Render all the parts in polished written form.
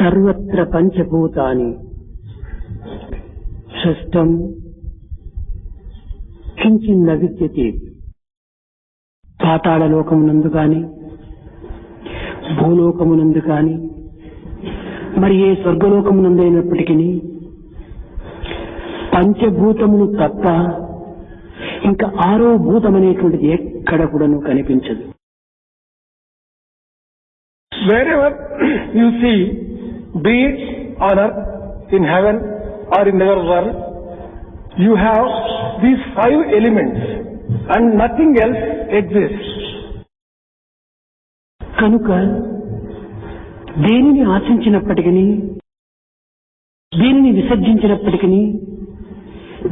సర్వత్ర పంచభూతాని షష్టం కించిన్న విద్యతే. పాతాళ లోకమునందు కాని, భూలోకమునందు కాని, మరి ఏ స్వర్గలోకమునందైనప్పటికీ పంచభూతములు తప్ప ఇంకా ఆరో భూతమనేటువంటిది ఎక్కడ కూడాను కనిపించదు. Wherever you see, be it on earth, in heaven or in our world, you have these five elements and nothing else exists. కనుక దేనిని ఆశించినప్పటికీ, దేనిని విసర్జించినప్పటికీ,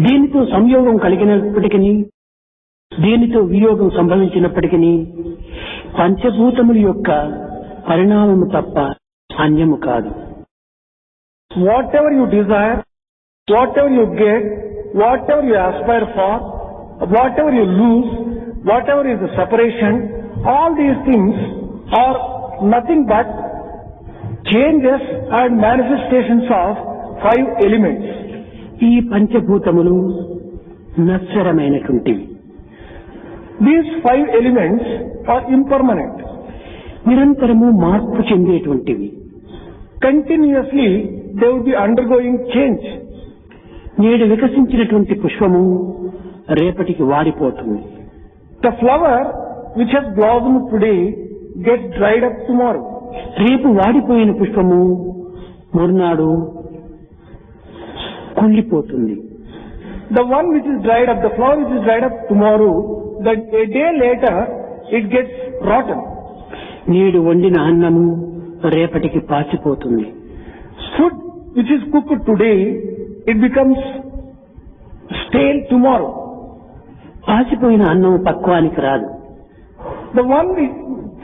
దేనితో సంయోగం కలిగినప్పటికీ, దేనితో వియోగం సంభవించినప్పటికీ పంచభూతముల యొక్క పరిణామము తప్ప అన్యము కాదు. Whatever you desire, whatever you get, whatever you aspire for, whatever you lose, whatever is the separation, all these things are nothing but changes and manifestations of five elements. ఈ పంచభూతములు నశ్వరమైనటువంటివి. These five elements are impermanent. నిరంతరము మార్పు చెందేటువంటివి. Continuously they will be undergoing change. నేడు వికసించినటువంటి పుష్పము రేపటికి వాడిపోతుంది. The flower which has blossomed today gets dried up tomorrow. రేపు వాడిపోయిన పుష్పము మరునాడు కుళ్ళిపోతుంది. The one which is dried up, the flower which is dried up tomorrow, that a day later it gets rotten. నేడు వండిన అన్నము రేపటికి పాచిపోతుంది. Food which is cooked today, it becomes stale tomorrow. పాచిపోయిన అన్నం పక్వానికి రాదు. The one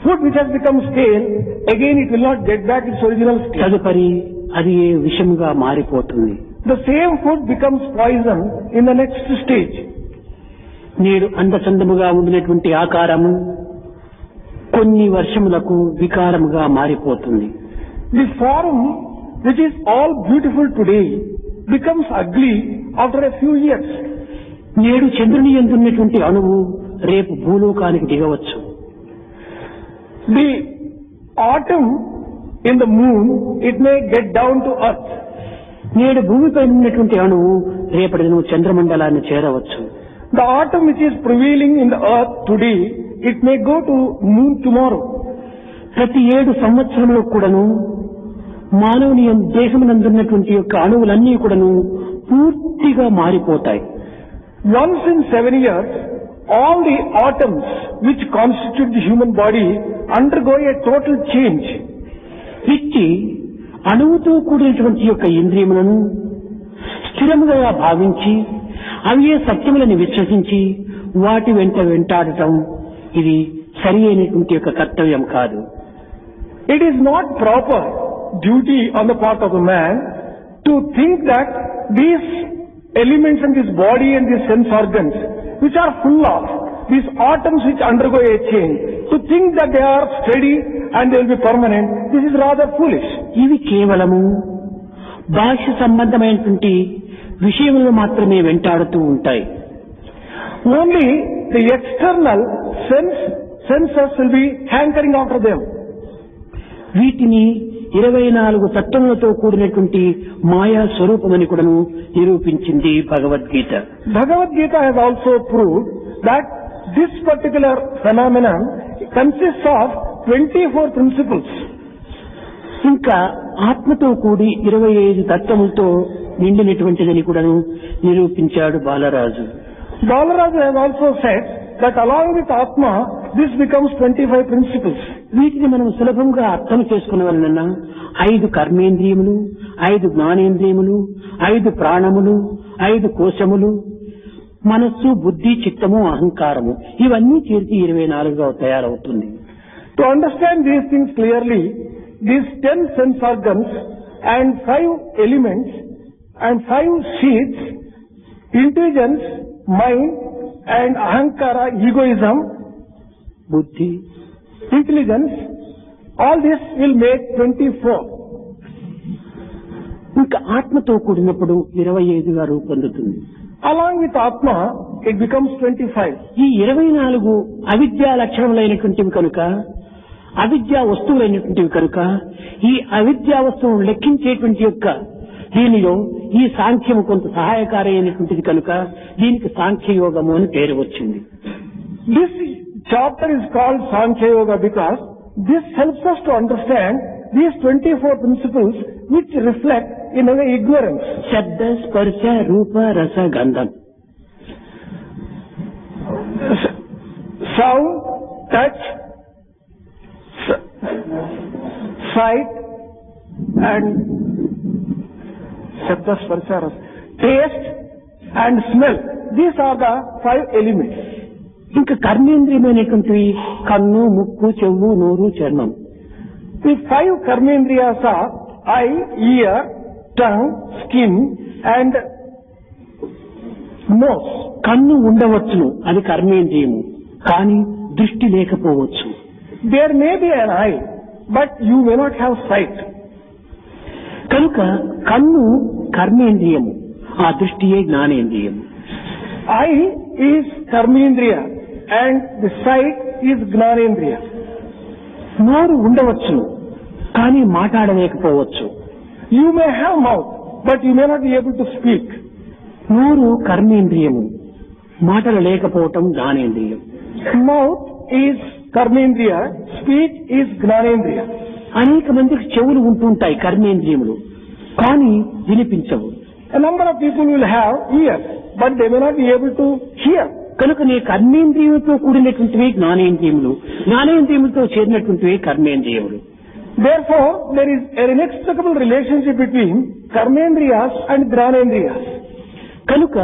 food which has become stale, again it will not get back its original state. తదుపరి అది విషముగా మారిపోతుంది. The same food becomes poison in the next stage. నేడు అందచందముగా ఉండినటువంటి ఆకారము కొన్ని వర్షములకు వికారముగా మారిపోతుంది. The form which is all beautiful today becomes ugly after a few years. నేడు చంద్రుని యందు ఉన్నటువంటి అణువు రేపు భూలోకానికి దిగవచ్చు. The atom in the moon, it may get down to earth. నేడు భూమిపై ఉన్నటువంటి అణువు రేపటి నువ్వు చంద్రమండలాన్ని చేరవచ్చు. The atom which is prevailing in the earth today, it may go to moon tomorrow. ప్రతి 7 సంవత్సరంలో కూడాను మానవుని దేహమునందున్నటువంటి యొక్క అణువులన్నీ కూడాను పూర్తిగా మారిపోతాయి. Once in 7 years, all the atoms which constitute the human body undergo a total change. ఇచ్చి అణువుతో కూడినటువంటి యొక్క ఇంద్రియములను స్థిరముగా భావించి అవే సత్యములను విశ్వసించి వాటి వెంట వెంటాడటం ఇది సరి అయినటువంటి యొక్క కర్తవ్యం కాదు. It is not proper duty on the part of a man to think that these elements in this body and these sense organs which are full of these atoms which undergo a change, to think that they are steady and they will be permanent, this is rather foolish. ఇవి కేవలము బాహ్య సంబంధమైనటువంటి విషయములు మాత్రమే వెంటాడుతూ ఉంటాయి. Only the external senses will be hankering after them. వీటిని 24 తత్వములతో కూడినటువంటి మాయా స్వరూపమని కూడాను నిరూపించింది Bhagavad Gita. Bhagavad Gita has also proved that this particular phenomenon consists of 24 principles. ఇంకా ఆత్మతో కూడి 25 తత్వములతో నిండినటువంటిదని కూడాను నిరూపించాడు Balaraju. Balaraju has also said that along with Atma, this becomes 25 principles. వీటిని మనం సులభంగా అర్థం చేసుకునే వలన 5 కర్మేంద్రియములు, 5 జ్ఞానేంద్రియములు, 5 ప్రాణములు, 5 కోశములు, మనస్సు, బుద్ధి, చిత్తము, అహంకారము ఇవన్నీ చేర్చి 24గా తయారవుతుంది. To understand these things clearly, these 10 sense organs and 5 elements and 5 seeds, intelligence, mind and ahankara, egoism, బుద్ధి, intelligence, all this will make 24. ఇంకా ఆత్మతో కూడినప్పుడు 25గా రూపొందుతుంది. Along with Atma, it becomes 25. ఈ 24 అవిద్యా లక్షణములైనటువంటివి కనుక, అవిద్యా వస్తువులైనటువంటివి కనుక, ఈ అవిద్యా వస్తువును లెక్కించేటువంటి యొక్క దీనిలో ఈ సాంఖ్యము కొంత సహాయకారైనటువంటిది కనుక దీనికి సాంఖ్యయోగము అని పేరు వచ్చింది. This chapter is called Sankhya Yoga because this helps us to understand these 24 principles which reflect in our ignorance. శబ్ద స్పర్శ రూప రస గంధం. Sound, touch, sight and Shabda, Sparsha, Rasa, taste and smell. These are the 5 elements. ఇంకా కర్మేంద్రియమైనటువంటివి కన్ను, ముక్కు, చెవు, నోరు, చర్మం. The 5 karmendriyas are eye, ear, tongue, skin and nose. కన్ను ఉండవచ్చును, అది కర్మేంద్రియము, కానీ దృష్టి లేకపోవచ్చు. There may be an eye, but you may not have sight. కనుక కన్ను కర్మేంద్రియము, ఆ దృష్టియే జ్ఞానేంద్రియము. Eye is karmendriya and the sight is gnanendriya. నోరు ఉండవచ్చును, కానీ మాట్లాడలేకపోవచ్చు. You may have mouth, but you may not be able to speak. నోరు కర్మేంద్రియము, మాటలు లేకపోవటం జ్ఞానేంద్రియం. Mouth is karmendriya, speech is gnanendriya. అనేక మందికి చెవులు ఉంటుంటాయి కర్మేంద్రియములు, కానీ వినిపించవు. A number of people will have ears, but they may not be able to hear. కనుక నీ కర్మేంద్రియములతో కూడినటువంటివి జ్ఞానేంద్రియములు, జ్ఞానేంద్రియములతో చేరినటువంటివి కర్మేంద్రియములు. Therefore, there is an inextricable relationship between karmendriyas and gnanendriyas. కనుక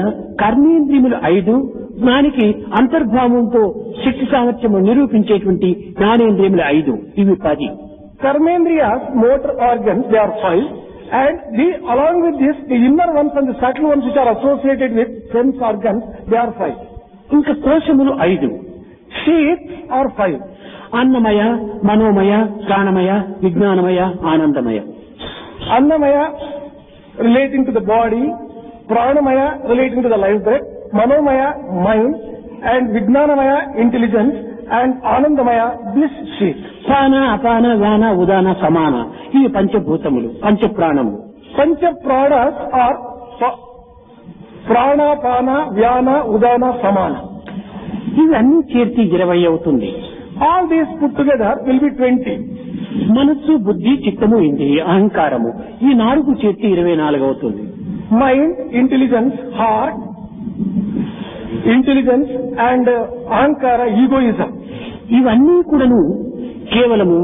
కర్మేంద్రియములు 5, జ్ఞానికి అంతర్భావంతో శక్తి సామర్థ్యము నిరూపించేటువంటి జ్ఞానేంద్రియములు 5, ఇవి 10. Karmendriyas, motor organs, they are 5, and along with this, the inner ones and the subtle ones which are associated with sense organs, they are 5. ఇంకా కోశములు 5. Sheaths are 5. అన్నమయ, మనోమయ, ప్రాణమయ, విజ్ఞానమయ, ఆనందమయ. Annamaya relating to the body, Pranamaya relating to the life breath, Manomaya mind, and Vijnanamaya intelligence, and Anandamaya bliss sheath. ప్రాణ, అపాన, వ్యాన, ఉదాన, సమాన, ఇవి పంచభూతములు, పంచప్రాణములు. Pancha pranas are Prana, Pana, Vyana, Udana, Samana. ఇవి అన్ని చేర్చి 20 అవుతుంది. All these put together will be 20. మనస్సు, బుద్ధి, చిత్తము, ఇంద్రియ, అహంకారము, ఈ 4 చేర్చి 24 అవుతుంది. Mind, intelligence, heart, intelligence and ahankara, egoism. ఇవన్నీ కూడాను కేవలము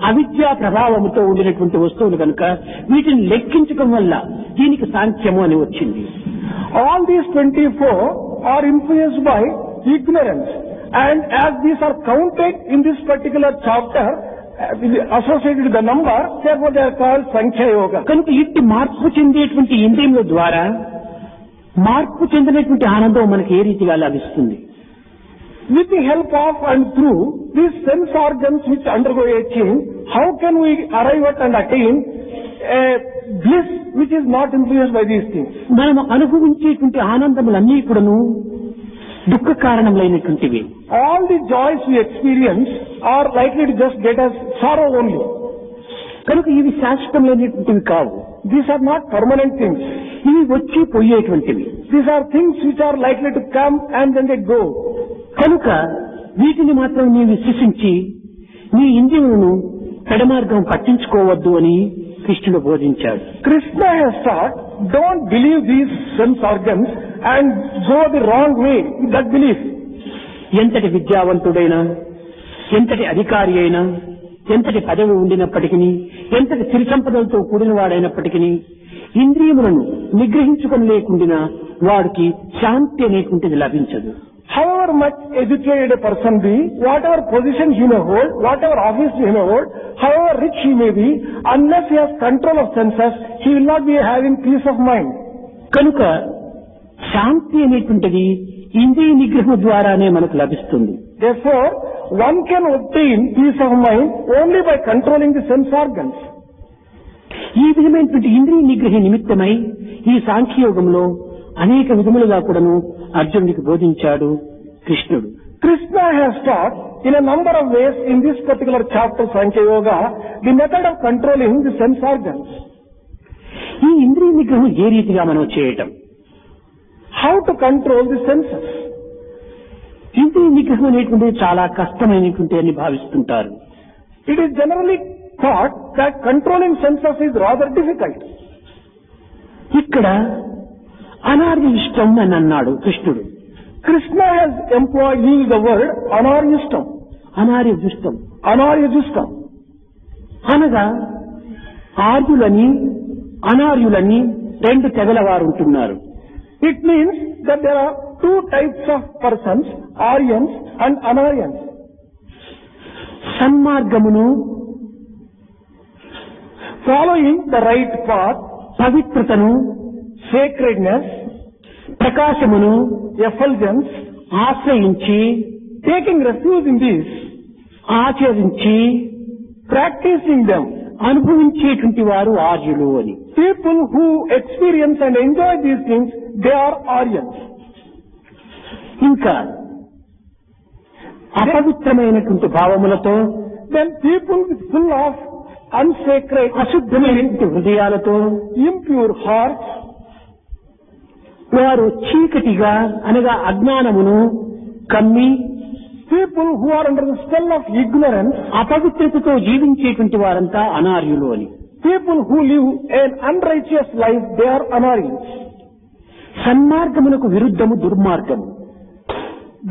అవిద్యా ప్రభావముతో ఉండినటువంటి వస్తువులు కనుక వీటిని లెక్కించడం వల్ల దీనికి సాంఖ్యము అని వచ్చింది. All these 24 are influenced by ignorance, and as these are counted in this particular chapter associated with the number, therefore they are called Sankhya Yoga. కనుక ఇట్టి మార్పు చెందేటువంటి ఇంద్రియముల ద్వారా మార్పు చెందినటువంటి ఆనందం మనకి ఏ రీతిగా లభిస్తుంది? With the help of and through these sense organs which undergo a change, how can we arrive at and attain a bliss which is not influenced by these things? మనం అనుభవించేటువంటి ఆనందములన్నీ కూడాను దుఃఖ కారణములైనటువంటివి. All the joys we experience are likely to just get us sorrow only. కనుక ఇవి శాశ్వతమైనటువంటివి కావు. These are not permanent things. ఇవి వచ్చి పోయేటువంటివి. These are things which are likely to come and then they go. కనుక వీటిని మాత్రం నీవు విశ్వసించి నీ ఇంద్రియములను పెడమార్గం పట్టించుకోవద్దు అని కృష్ణుడు బోధించాడు. Krishna has taught, don't believe these sense organs and go the wrong way in that belief. ఎంతటి విద్యావంతుడైనా, ఎంతటి అధికారి అయినా, ఎంతటి పదవి ఉండినప్పటికీ, ఎంతటి సిరి సంపదలతో కూడిన వాడైనప్పటికీ ఇంద్రియములను నిగ్రహించుకొని లేకుండా వాడికి శాంతి అనేటువంటిది లభించదు. However much educated a person be, whatever position he may hold, whatever office he may hold, however rich he may be, unless he has control of senses, he will not be having peace of mind. కనుక శాంతి అనేటువంటిది ఇంద్రియ నిగ్రహం ద్వారానే మనకు లభిస్తుంది. Therefore, one can obtain peace of mind only by controlling the sense organs. ఈ విధమైనటువంటి ఇంద్రియ నిగ్రహ నిమిత్తమై ఈ సాంఖ్యయోగంలో అనేక విధములుగా కూడాను అర్జునుడికి బోధించాడు కృష్ణుడు. Krishna has taught in a number of ways in this particular chapter, Sankhya Yoga, the method of controlling the sense organs. ఈ ఇంద్రియ నిగ్రహం ఏ రీతిగా మనం చేయటం, How to control the senses. ఇంద్రియ నిగ్రహం అనేటువంటిది చాలా కష్టమైనటువంటి అని భావిస్తుంటారు. It is generally thought that controlling senses is rather difficult. ఇక్కడ అనార్య ఇష్టం అని అన్నాడు కృష్ణుడు. Krishna has used the word anaryustam. అనార్య దుష్టం Anaryustam. అనగా ఆర్యులని అనార్యులని రెండు తెగల వారు ఉంటున్నారు. It means that there are two types of persons, Aryans and Anaryans. సన్మార్గమును, Following the right path, పవిత్రతను, sacredness, ప్రకాశమును effulgence, ఆశ్రయించి taking refuge in these, ఆచరించి practicing them. అనుభవించేటువంటి వారు ఆర్యులు అని. People who experience and enjoy these things, they are Aryans. ఇంకా అపవిత్రమైనటువంటి భావములతో, Then people full of unsacred, అశుద్ధమైనటువంటి హృదయాలతో, impure hearts, వారు చీకటిగా అనగా అజ్ఞానమును కమ్మి people who are under the spell of ignorance, అపవిత్రతతో జీవించేటువంటి వారంతా అనార్యులు అని. people who live an unrighteous life, they are Anaryans. సన్మార్గమునకు విరుద్ధము దుర్మార్గము,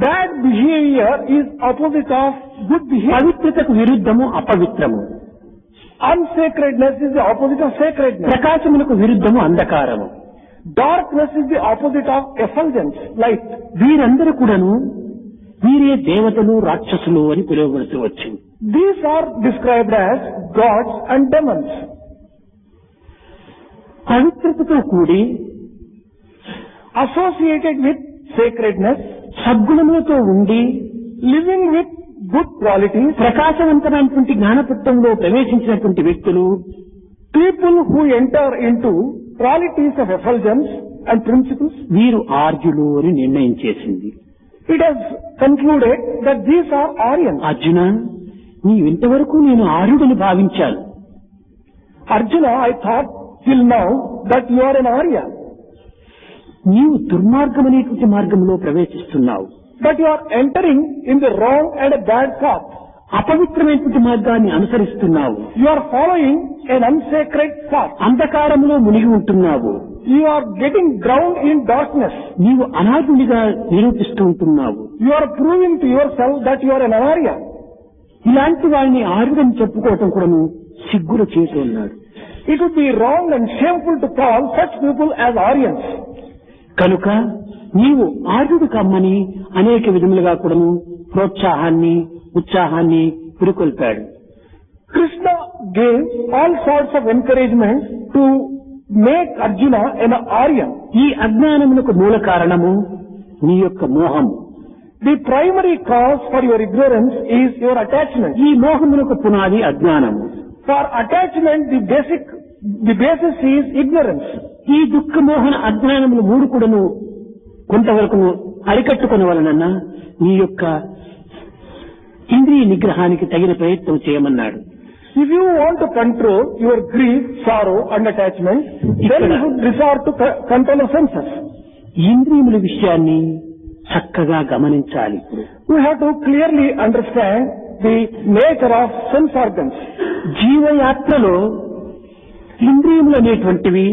Bad behavior is opposite of good behavior. పవిత్రతకు విరుద్ధము అపవిత్రము, Unsacredness is the opposite of sacredness. ప్రకాశమునకు విరుద్ధము అంధకారము. Darkness is the opposite of effulgence, light. వీరందరూ కూడాను వీరే దేవతలు రాక్షసులు అని పిలువబడుతూ వచ్చింది. These are described as gods and demons. పవిత్రతతో కూడి Associated with sacredness, సద్గుణములతో ఉండి living with good qualities, ప్రకాశవంతమైనటువంటి జ్ఞానపుత్రంలో ప్రవేశించినటువంటి వ్యక్తులు people who enter into qualities of effulgence and principles, వీరు ఆర్యులు అని నిర్ణయం చేసింది. it has concluded that these are Aryans. Arjuna, నీవింతవరకు నేను ఆర్యుడని భావించాను. Arjuna, I thought till now that you are an Arya, నీవు దుర్మార్గం అనేటువంటి మార్గంలో ప్రవేశిస్తున్నావు. but you are entering in the wrong and a bad path. అపవిత్రమైనటువంటి మార్గాన్ని అనుసరిస్తున్నావు. You are following an unsacred path. అంధకారములో మునిగి ఉంటున్నావు. You are getting drowned in darkness. నీవు అనాథునిగా నిరూపిస్తూ ఉంటున్నావు. You are proving to yourself that you are an Arya. ఇలాంటి వారిని ఆర్యుడని చెప్పుకోవటం కూడాను సిగ్గులు చేసి ఉన్నాడు. It would be wrong and shameful to call such people as Aryans. కనుక నీవు ఆర్యుడు కమ్మని అనేక విధములుగా కూడాను ప్రోత్సాహాన్ని, ఉత్సాహాన్ని పురికొల్పాడు. Krishna gave all sorts of encouragement to make Arjuna an Aryan. ఈ అజ్ఞానమునకు మూల కారణము నీ యొక్క మోహము. The primary cause for your ignorance is your attachment. ఈ మోహమునకు పునాది అజ్ఞానము. For attachment, the basis is ignorance. ఈ దుఃఖ మోహన అజ్ఞానములు మూడు కూడాను కొంతవరకు అరికట్టుకునే వలన నీ యొక్క ఇంద్రియ నిగ్రహానికి తగిన ప్రయత్నం చేయమన్నాడు. If you want to control your grief, sorrow and attachment, then you should resort to control of senses. ఇంద్రియముల విషయాన్ని చక్కగా గమనించాలి. We have to clearly understand the nature of sense organs. జీవయాత్రలో ఇంద్రియములు అనేటువంటివి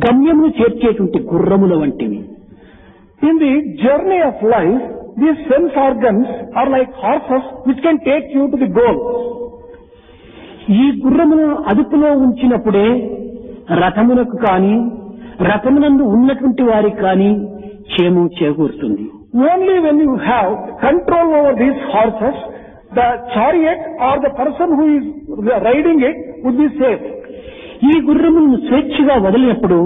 గమ్యమును చేర్చేటువంటి గుర్రముల వంటివి. In the journey of life, these sense organs are like horses which can take you to the goal. ఈ గుర్రమును అదుపులో ఉంచినప్పుడే రథమునకు కాని రథమునందు ఉన్నటువంటి వారికి కాని క్షేమం చేకూరుతుంది. Only when you have control over these horses, the chariot or the person who is riding it would be safe. ఈ గుర్రమును స్వేచ్ఛగా వదిలినప్పుడు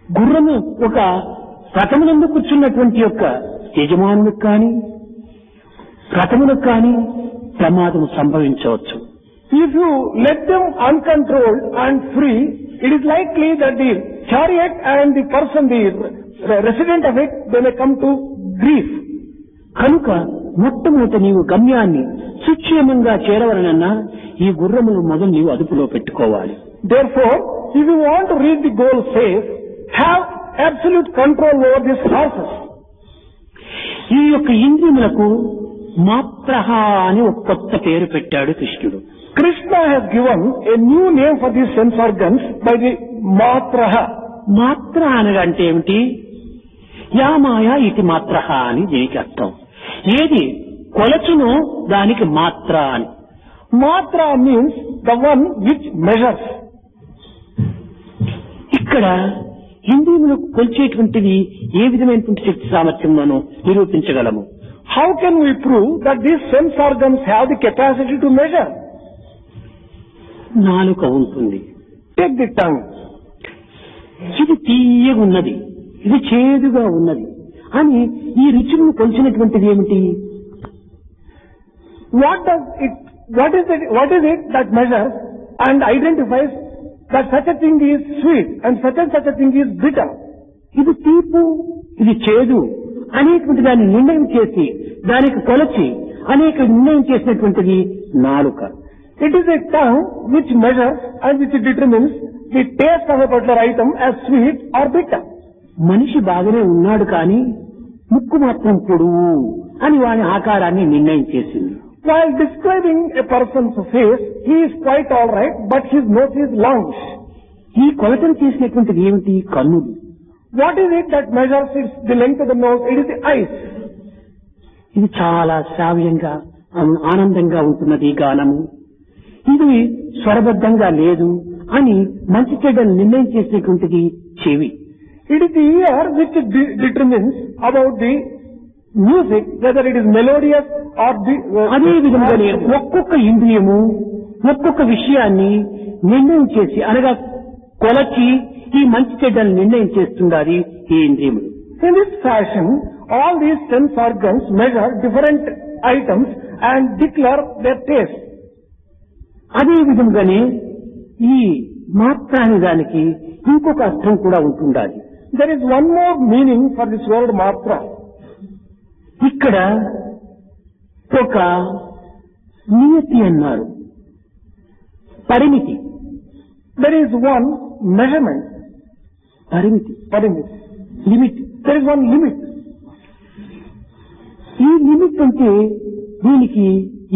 గుర్రము ఒక రథమునందు కూర్చున్నటువంటి యొక్క యజమానులకు కాని రథములకు కాని ప్రమాదం సంభవించవచ్చు. If you let them uncontrolled and free, it is likely that the chariot and the person, the resident of it, they may come to grief. కనుక మొట్టమొదట నీవు గమ్యాన్ని సుక్షేమంగా చేరవలనన్నా ఈ గుర్రములు మొదలు నీవు అదుపులో పెట్టుకోవాలి. Therefore, if you want to reach the goal safe, have absolute control over these horses. ఈ యొక్క ఇంద్రియములకు మాత్రహ అని ఒక కొత్త పేరు పెట్టాడు కృష్ణుడు. Krishna has given a new name for these sense organs by the matraha. మాత్ర అనగా అంటే ఏమిటి? యా మాయా ఇది మాత్రహ అని దీనికి అర్థం. ఏది కొలచునో దానికి మాత్ర అని. Matra means the one which measures. ఇక్కడ ఇంద్రియములకు కొలిచేటువంటిది ఏ విధమైనటువంటి శక్తి సామర్థ్యం మనం నిరూపించగలము? How can we prove that these sense organs have the capacity to measure? నాలుక ఉంటుంది. Take the tongue. ఇది తీయగా ఉన్నది, ఇది చేదుగా ఉన్నది అని ఈ రుచులను కొలిచినటువంటిది ఏమిటి? What is it that measures and identifies that such a thing is sweet and such a thing is bitter? ఇది తీపు, ఇది చేదు అనేటువంటి దాన్ని నిర్ణయం చేసి దానికి కొలచి అనేక నిర్ణయం చేసినటువంటిది నాలుక. It is a tongue which measures and which determines the taste of a particular item as sweet or bitter. మనిషి బాగానే ఉన్నాడు కానీ ముక్కు మాత్రం పొడువు అని వాని ఆకారాన్ని నిర్ణయం చేసింది. While describing a person's face, he is quite all right, but his nose is long. ఈ కొలతలు చేసినటువంటిది ఏమిటి? కన్నులు. What is it that measures the length of the nose? It is the eyes. ఇది చాలా శ్రావ్యంగా ఆనందంగా ఉంటున్నది ఈ గానము. ఇది స్వరబద్ధంగా లేదు అని మంచి చెడ్డలు నిర్ణయం చేసేటువంటిది చెవి. It is the ear which determines about the music, whether it is melodious or అదే విధంగానే ఒక్కొక్క ఇంద్రియము ఒక్కొక్క విషయాన్ని నిర్ణయం చేసి అనగా కొలచి ఈ మంచి చెడ్డలు నిర్ణయం చేస్తుండాలి ఈ ఇంద్రియములు. In this fashion, all these sense organs measure different items and declare their taste. అదే విధంగానే ఈ మాత్ర అనే దానికి ఇంకొక అర్థం కూడా ఉంటుండాలి. There is one more meaning for this word matra. ఇక్కడ ఒక నియతి అన్నారు, పరిమితి. There is one measurement. పరిమితి limit. There is one limit. ఈ లిమిట్ అంటే దీనికి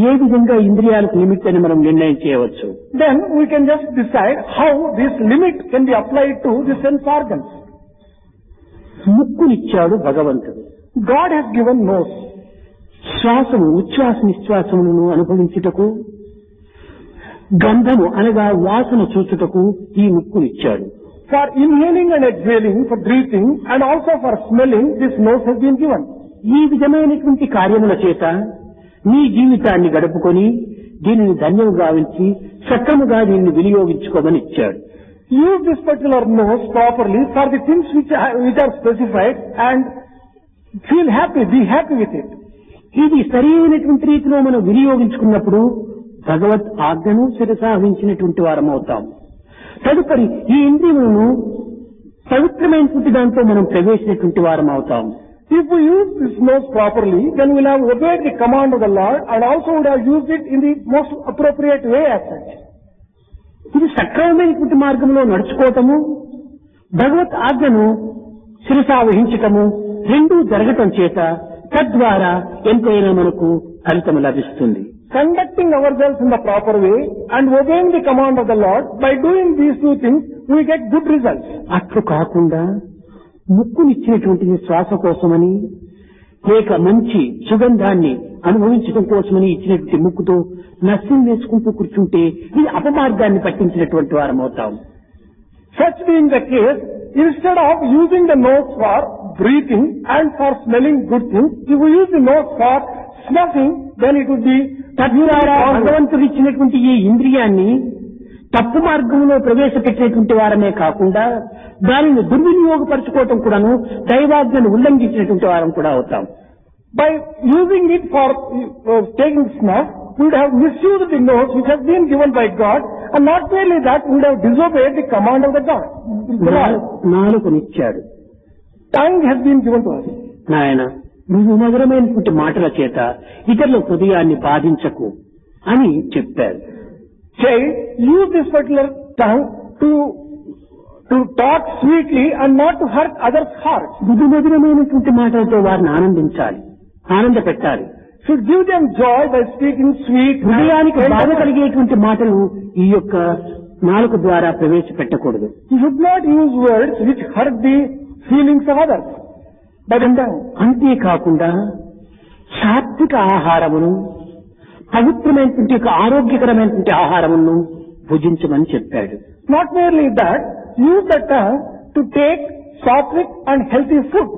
ఏ విధంగా ఇంద్రియాలకు లిమిట్ అని మనం నిర్ణయం చేయవచ్చు. Then we can just decide how this limit can be applied to the sense organs. ముక్కునిచ్చాడు భగవంతుడు. God has given nose. శ్వాసము ఉచ్ఛ్వాస నిశ్వాసములను అనుభవించుటకు, గంధము అనగా వాసన చూచుటకు ఈ ముక్కునిచ్చాడు. For inhaling and exhaling, for breathing and also for smelling, this nose has been given. ఈ విధమైనటువంటి కార్యముల చేత నీ జీవితాన్ని గడుపుకొని దీనిని ధన్యం గావించి సక్రముగా దీన్ని వినియోగించుకోమని ఇచ్చాడు. Use this particular nose properly for the things which are specified and feel happy, be happy with it. ఇది సరైనటువంటి రీతిలో మనం వినియోగించుకున్నప్పుడు భగవత్ ఆజ్ఞను శిరసావహించినటువంటి వారం అవుతాం. తదుపరి ఈ ఇంద్రియములను పవిత్రమైనటువంటి దాంట్లో మనం ప్రవేశించినటువంటి వారం అవుతాం. If we use this nose properly, then we'll have obeyed the command of the Lord and also would have used it in the most appropriate way as such. ఇది సక్రమమైనటువంటి మార్గంలో నడుచుకోవటము, భగవత్ ఆజ్ఞను శిరసావహించటము రెండూ జరగటం చేత తద్వారా ఎంతైనా మనకు ఫలితం లభిస్తుంది. Conducting ourselves in the proper way and obeying the command of the Lord, by doing these two things, we get good results. అట్లు కాకుండా ముక్కునిచ్చినటువంటిది శ్వాస కోసమని లేక మంచి సుగంధాన్ని అనుభవించడం కోసమని ఇచ్చినటువంటి ముక్కుతో నస్యం వేసుకుంటూ కూర్చుంటే ఇది అపమార్గాన్ని పట్టించినటువంటి వారం అవుతాం. Such being the case, instead of using the nose for breathing and for smelling good things, if we use the nose for snuffing, then it would be తద్వారా భగవంతుడు ఇచ్చినటువంటి ఈ ఇంద్రియాన్ని తప్పు మార్గంలో ప్రవేశపెట్టినటువంటి వారమే కాకుండా దానిని దుర్వినియోగపరచుకోవటం కూడాను దైవాజ్ఞను ఉల్లంఘించినటువంటి వారం కూడా అవుతాం. By using it for taking snuff would have misused the nose which has been given by God, and not merely that, would have disobeyed the command of the God. The Lord. నాలుకనిచ్చాడు. Tongue has been given to us. నాయన నువ్వు మధురమైనటువంటి మాటల చేత ఇతరుల హృదయాన్ని బాధించకు అని చెప్పారు. Child, use this particular tongue to talk sweetly and not to hurt others' hearts. మధురమైనటువంటి మాటలతో వారిని ఆనంద పెట్టాలి. Should give them joy by speaking sweet. హృదయానికి బాధ కలిగేటువంటి మాటలు ఈ యొక్క నాలుక ద్వారా ప్రవేశపెట్టకూడదు. You should not use words which hurt the feelings of others. అంతేకాకుండా సాత్విక ఆహారమును, పవిత్రమైనటువంటి ఆరోగ్యకరమైనటువంటి ఆహారమును భుజించమని చెప్పాడు. Not merely that, use the tongue to take sattvic and healthy food.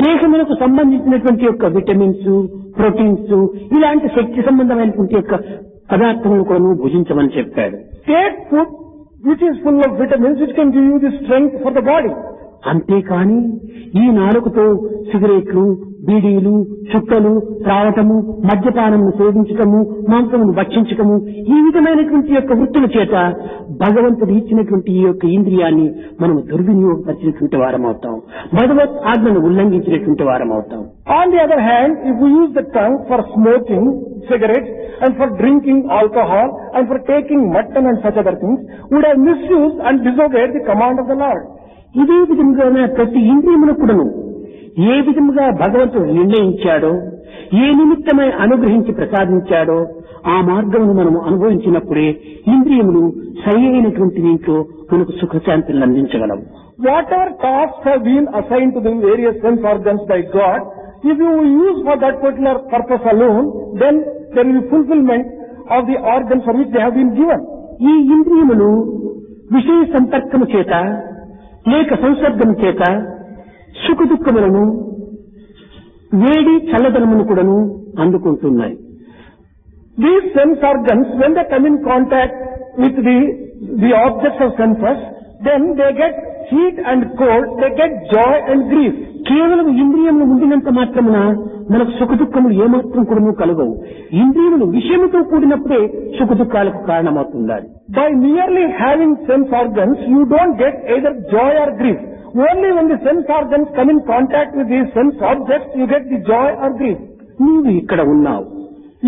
దేహములకు సంబంధించినటువంటి యొక్క విటమిన్స్, ప్రోటీన్స్, ఇలాంటి శక్తి సంబంధమైనటువంటి యొక్క పదార్థములు కూడా భుజించమని చెప్పాడు. Take food which is full of vitamins which can give you the strength for the body. అంతేకాని ఈ నాలుకతో సిగరెట్లు, బీడీలు, చుట్టలు త్రావటము, మద్యపానము సేవించటము, మాంసమును భక్షించటము, ఈ విధమైనటువంటి యొక్క వృత్తుల చేత భగవంతుడు ఇచ్చినటువంటి ఈ యొక్క ఇంద్రియాన్ని మనం దుర్వినియోగపరిచినటువంటి వారం అవుతాం, భగవత్ ఆజ్ఞను ఉల్లంఘించినటువంటి వారం అవుతాం. On the other hand, if we use the tongue for smoking cigarettes and for drinking alcohol and for taking mutton and such other things, we would have misused and disobeyed the command of the Lord. ఇదే విధంగా ప్రతి ఇంద్రియములకు కూడాను ఏ విధముగా భగవంతుడు నిర్ణయించాడో, ఏ నిమిత్తమై అనుగ్రహించి ప్రసాదించాడో ఆ మార్గమును మనం అనుభవించినప్పుడే ఇంద్రియములు సరి అయినటువంటి దీంట్లో మనకు సుఖశాంతులను అందించగలవు. Whatever tasks have been assigned to the various sense organs by God, if you use for that particular purpose alone, then there will be fulfillment of the organs for which they have been given. ఈ ఇంద్రియములు విషయ సంపర్కము చేత లేక సంసర్గం చేత సుఖ దుఃఖములను, వేడి చల్లదనమును కూడాను అందుకుంటున్నాయి. These sense organs, when they come in contact with the objects of senses, then they get heat and cold, they get joy and grief. కేవలం ఇంద్రియములు ఉండినంత మాత్రమున మనకు సుఖ దుఃఖములు ఏమాత్రం కూడాను కలగవు. ఇంద్రియములు విషయముతో కూడినప్పుడే సుఖ దుఃఖాలకు కారణమవుతుండాలి. By merely having sense organs, you don't get either joy or grief. Only when the sense organs come in contact with these sense objects, you get the joy or grief. నీవు ఇక్కడ ఉన్నావు,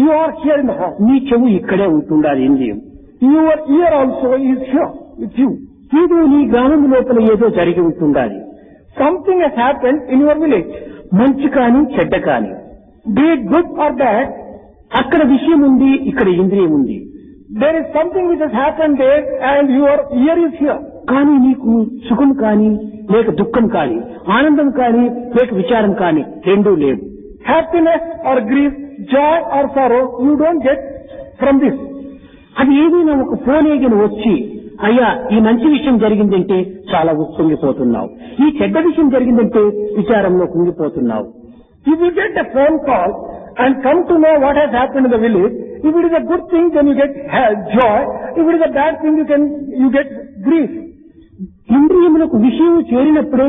You are here in the house. నీ చెవు ఇక్కడే ఉంటుండాలి. ఇంద్రియం Your ear also is here with you. ఏదో నీ గ్రామం లోపల ఏదో జరిగి ఉంటుండాలి. Something has happened in your village. మంచి కాని చెడ్డ కాని, Be it good or bad, అక్కడ విషయం ఉంది, ఇక్కడ ఇంద్రియం ఉంది. there is something which has happened there and your ear is here. కానీ నీకు సుఖం కాని లేక దుఃఖం కాని, ఆనందం కాని లేక విచారం కాని రెండూ లేవు. Happiness or grief, joy or sorrow, you don't get from this. అది ఏదైనా ఒక ఫోన్ ఏగిన వచ్చి, అయ్యా ఈ మంచి విషయం జరిగిందంటే చాలా కుంగిపోతున్నావు, ఈ చెడ్డ విషయం జరిగిందంటే విచారంలో కుంగిపోతున్నావు. If you get a phone call and come to know what has happened in the village, if it is a good thing, then you get joy. If it is a bad thing, you get grief. ఇంద్రియములకు విషయం చేరినప్పుడే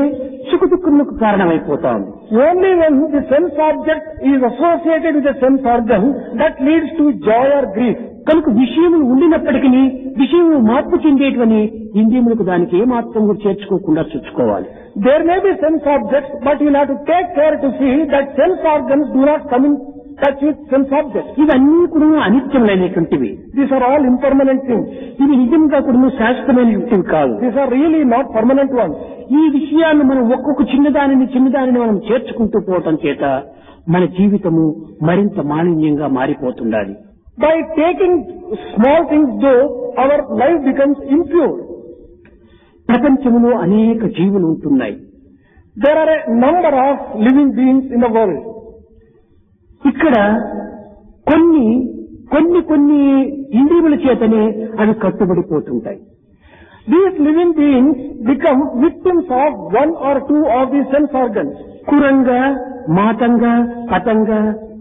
సుఖ దుఃఖములకు కారణమైపోతాం. Only when the sense object is associated with the sense organ, that leads to joy or grief. కనుక విషయములు ఉండినప్పటికీ విషయము మార్పు చెందేటువంటి ఇంద్రియములకు దానికి ఏమాత్రం కూడా చేర్చుకోకుండా చూసుకోవాలి. There may be sense objects, but you will have to take care to see that sense organs do not come in touch with sense objects. ఇవన్నీ కూడా అనిత్యములైనటువంటివి. These are all impermanent things. ఇవి నిజంగా కూడా శాశ్వతమైనటువంటివి కాదు. These are really not permanent ones. ఈ విషయాన్ని మనం ఒక్కొక్క చిన్నదానిని మనం చేర్చుకుంటూ పోవటం చేత మన జీవితము మరింత మాలిన్యంగా మారిపోతుండాలి. By taking small things though, our life becomes impure. ప్రపంచంలో అనేక జీవులు ఉంటున్నాయి. There are a number of living beings in the world. ఇక్కడ కొన్ని ఇంద్రియముల చేతనే అవి కట్టుబడిపోతుంటాయి. These living beings become victims of one or two of these sense organs. కురంగ, మాతంగ, పతంగ,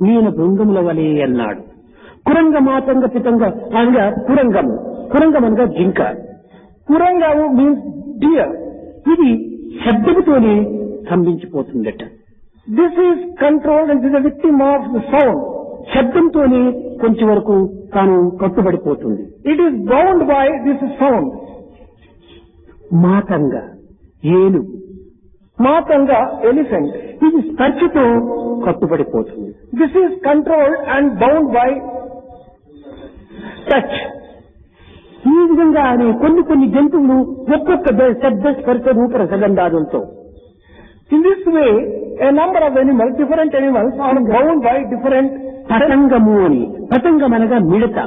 మీన బృంగముల వలె అన్నాడు. కురంగ, మాతంగ, పితంగ అనగా కురంగం అనగా జింక. Kuranga means deer. ఇది శబ్దముతోనే స్తంభించిపోతుందట. This is controlled and is a victim of the sound. శబ్దంతోనే కొంచెం వరకు తాను కట్టుబడిపోతుంది. It is bound by this sound. మాతంగ ఏనుగు, Matanga, elephant. ఇది స్పర్శతో కట్టుబడిపోతుంది. This is controlled and bound by touch. ఈ విధంగా కొన్ని జంతువులు ఒక్కొక్క శబ్ద స్పర్శ రూప రసగంధాదులతో In this way, a number of animals, different animals, are bound by different. పతంగము అని, పతంగం అనగా మిడత.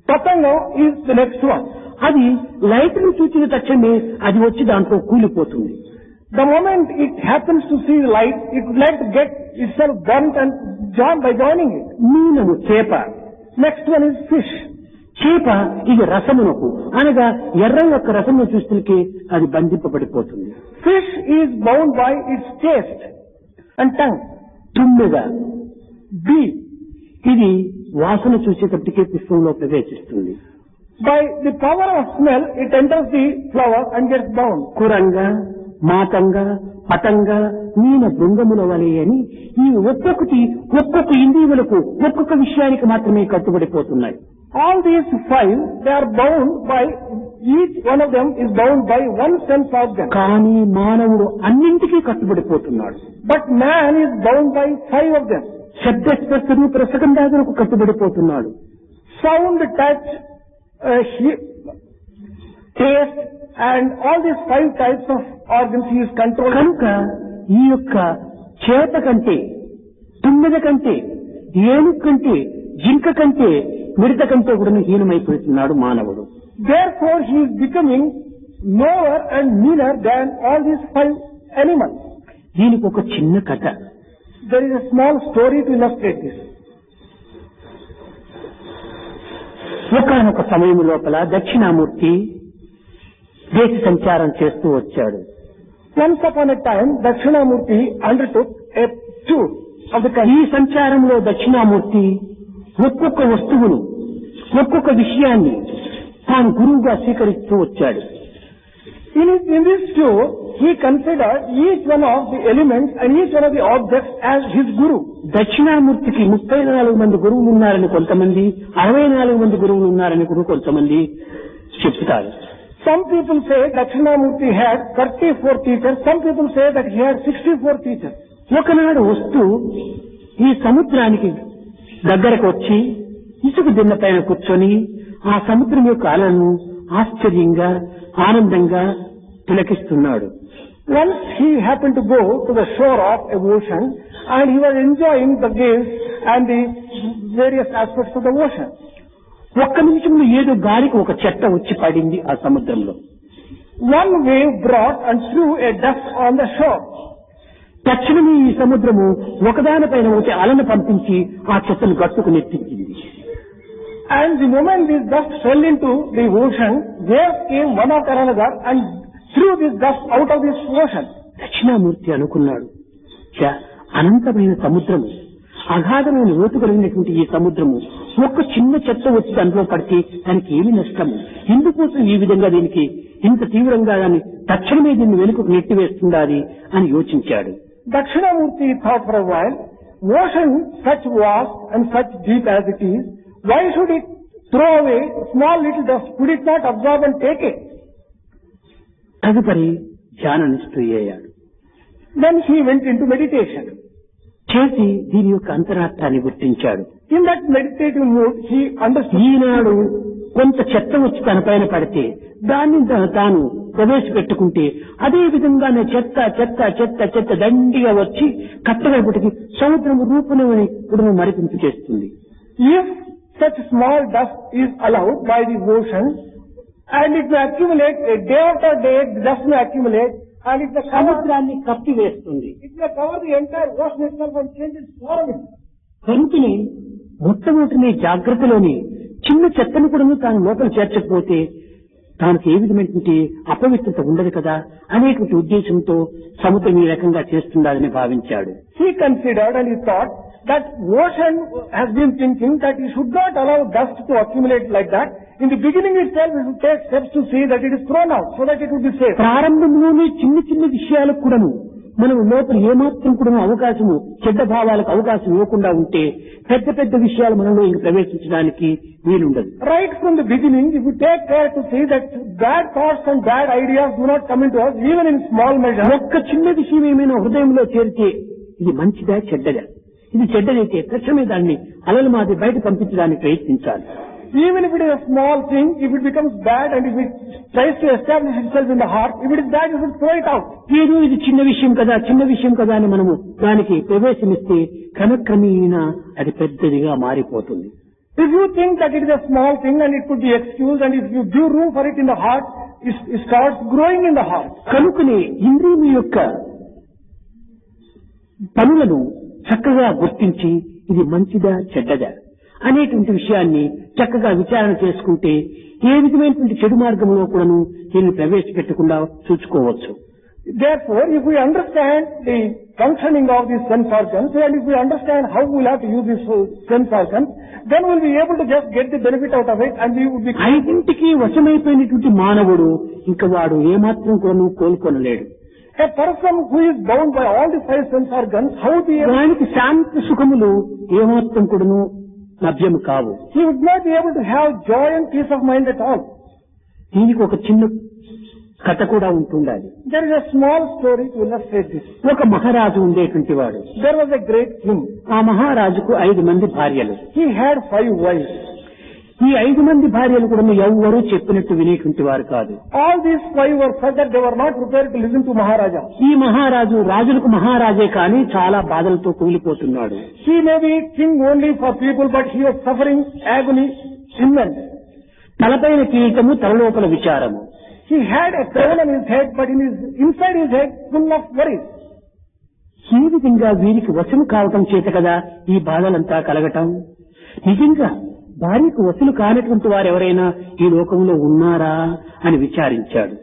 Patanga is the next one. అది లైట్ ను చూసిన తక్షణమే అది వచ్చి దాంట్లో కూలిపోతుంది. The moment it happens to see light, it would like to get itself burnt and joined by joining it. మీనము చేప. Next one is fish. చేప ఇది రసమునకు అనగా ఎర్ర యొక్క రసమును చూస్తే అది బంధింపబడిపోతుంది. Fish is bound by its taste and tongue. తుమ్మెద, be ఇది వాసన చూసేటప్పటికే పుష్పంలో ప్రవేశిస్తుంది. By the power of smell, it enters the flower and gets bound. కురంగ, మాతంగ, పతంగ, మీన బృంగముల వలె అని ఈ ఒక్కొక్కటి ఒక్కొక్క ఇంద్రియములకు ఒక్కొక్క విషయానికి మాత్రమే కట్టుబడిపోతున్నాయి. All these five, they are bound by, each one of them is bound by one sense organ. కానీ మానవుడు అన్నింటికీ కట్టుబడిపోతున్నాడు. But man is bound by five of them. శబ్ద స్పర్శ రూప రసగంధాదులకు కట్టుబడిపోతున్నాడు. Sound, touch, taste, and all these five types of organs he is controlled. కనుక ఈ యొక్క చేత కంటే, తుమ్మెద కంటే, ఏనుగు కంటే, జింక కంటే, మిడత కంటే కూడా హీనమైపోతున్నాడు మానవుడు. Therefore he is becoming lower and meaner than all these five animals. దీనికి ఒక చిన్న కథ. There is a small story to illustrate this. ఒకానొక సమయం లోపల దక్షిణామూర్తి దేశ సంచారం చేస్తూ వచ్చాడు. Once upon a time, Dakshinamurti undertook a tour of the country. ఈ సంచారంలో దక్షిణామూర్తి ఒక్కొక్క వస్తువును, ఒక్కొక్క విషయాన్ని తాను గురువుగా స్వీకరిస్తూ వచ్చాడు. In this tour, he considered each one of the elements and each one of the objects as his guru. దక్షిణామూర్తికి 34 మంది గురువులు ఉన్నారని కొంతమంది, 64 మంది గురువులు ఉన్నారని కూడా కొంతమంది చెప్తారు. Some people say Dakshinamurti had 34 teachers. Some people say that he had 64 teachers. ఒకనాడు వస్తూ ఈ సముద్రానికి దగ్గరకు వచ్చి ఇసుక దిన్న పైన కూర్చొని ఆ సముద్రం యొక్క అలలను ఆశ్చర్యంగా, ఆనందంగా తిలకిస్తున్నాడు. Once he happened to go to the shore of a ocean and he was enjoying the waves and the various aspects of the ocean. ఒక్క నిమిషంలో ఏదో గాలికి ఒక చెట్ట వచ్చి పడింది ఆ సముద్రంలో. One wave brought and threw a dust on the shore. తక్షణమే ఈ సముద్రము ఒకదానిపైన ఒకటి అలను పంపించి ఆ చెత్తను గట్టుకు నెట్టించింది. And the moment this dust fell into the ocean, waves came one after another and threw this dust out of this ocean. Dakshinamurthy అనుకున్నాడు, అనంతమైన సముద్రము, అగాధమైన లోతు కలిగినటువంటి ఈ సముద్రము ఒక్క చిన్న చెత్త వచ్చి దాంట్లో పడితే దానికి ఏమి నష్టము, ఎందుకోసం ఈ విధంగా దీనికి ఇంత తీవ్రంగా దాన్ని తక్షణమే దీన్ని వెనుకకు నెట్టివేస్తుండాలి అని యోచించాడు. Dakshinamurti thought for a while, ocean such vast and such deep as it is, why should it throw away small little dust? Could it not absorb and take it? తదుపరి ధ్యాన నిష్ఠుడయ్యాడు. Then he went into meditation. చేసి దీని యొక్క అంతరార్థాన్ని గుర్తించాడు. In that meditative mood, he understood. ఈనాడు కొంత చెత్త వచ్చి తన పైన పడితే దాన్ని తాను ప్రవేశపెట్టుకుంటే అదే విధంగానే చెత్త చెత్త చెత్త చెత్త దండిగా వచ్చి కట్టగలిపటికి సముద్రము రూపణమని కూడా మరిపింపు చేస్తుంది. If such small dust is allowed by the ocean and it may accumulate, a day after day the dust may accumulate and it may సముద్రాన్ని కప్పివేస్తుంది. it may cover the entire ocean itself and change its form. కనుకనే మొట్టమొదటి జాగ్రత్తలోని చిన్న చెత్తను కూడా తాను లోపల చేర్చకపోతే తానికి ఏ విధమైనటువంటి అపవిత్రత ఉండదు కదా అనేటువంటి ఉద్దేశంతో సముద్రం ఈ రకంగా చేస్తుండాలని భావించాడు. He considered and he thought that ocean has been thinking that he should not allow dust to accumulate like that. In the beginning itself, he should take steps to see that it is thrown out so that it would be safe. ప్రారంభంలోనే చిన్న చిన్న విషయాలకు కూడాను మనం లోపల ఏమాత్రం కూడా అవకాశము చెడ్డ భావాలకు అవకాశం ఇవ్వకుండా ఉంటే పెద్ద పెద్ద విషయాలు మనలో ఇంక ప్రవేశించడానికి వీలుండదు. Right from the beginning, if we take care to see that bad thoughts and bad ideas do not come into us, even in small measure. ఒక్క చిన్న విషయం ఏమైనా హృదయంలో చేరితే ఇది మంచిదా చెడ్డదా, ఇది చెడ్డదైతే తక్షణమే దాన్ని అలల మాది బయట పంపించడానికి ప్రయత్నించాలి. Even if it is a small thing, if it becomes bad and if it tries to establish itself in the heart, if it is bad, you should throw it out. ఏదో ఇది చిన్న విషయం కదా అని మనము దానికి ప్రవేశమిస్తే క్రమక్రమేణా అది పెద్దదిగా మారిపోతుంది. If you think that it is a small thing and it could be excused, and if you give room for it in the heart, it starts growing in the heart. కనుకనే ఇంద్రియము యొక్క పనులను చక్కగా గుర్తించి ఇది మంచిదా చెడ్డదా అనేటువంటి విషయాన్ని చక్కగా విచారణ చేసుకుంటే ఏ విధమైనటువంటి చెడు మార్గంలో కూడాను దీన్ని ప్రవేశపెట్టకుండా చూసుకోవచ్చు. Therefore, if we understand the functioning of these sense organs, and if we understand how we will have to use these sense organs, then we will be able to just get the benefit out of it, and we will be... ఐదింటికి వశమైపోయినటువంటి మానవుడు ఇంకా వాడు ఏమాత్రం కూడాను కోలుకొనలేడు. A person who is bound by all the five sense organs, how the... దానికి శాంతి సుఖములు ఏమాత్రం కూడాను లభ్యం కావు. He would not be able to have joy and peace of mind at all. దీనికి ఒక చిన్న కథ కూడా ఉంటుండాలి. There is a small story to illustrate this. ఒక మహారాజు ఉండేటువంటి వాడు. There was a great king. ఆ మహారాజుకు 5 మంది భార్యలు. He had 5 wives. ఈ 5 మంది భార్యలు కూడా ఎవ్వరూ చెప్పినట్టు వినేటువంటి వారు కాదు. All these 5 were such that they were not prepared to listen to Maharaja. ఈ మహారాజు రాజులకు మహారాజే కానీ చాలా బాధలతో కూలిపోతున్నాడు. He may be king only for people, but he was suffering agony immense. తలపైన కిరీటము తలలోపల విచారము. He had a crown on his head, but inside his head full of worries. ఈ విధంగా వీరికి వశము కావటం చేత కదా ఈ బాధలంతా కలగటం. నిజంగా భార్యకు వశులు కానటువంటి వారు ఎవరైనా ఈ లోకంలో ఉన్నారా అని విచారించాడు.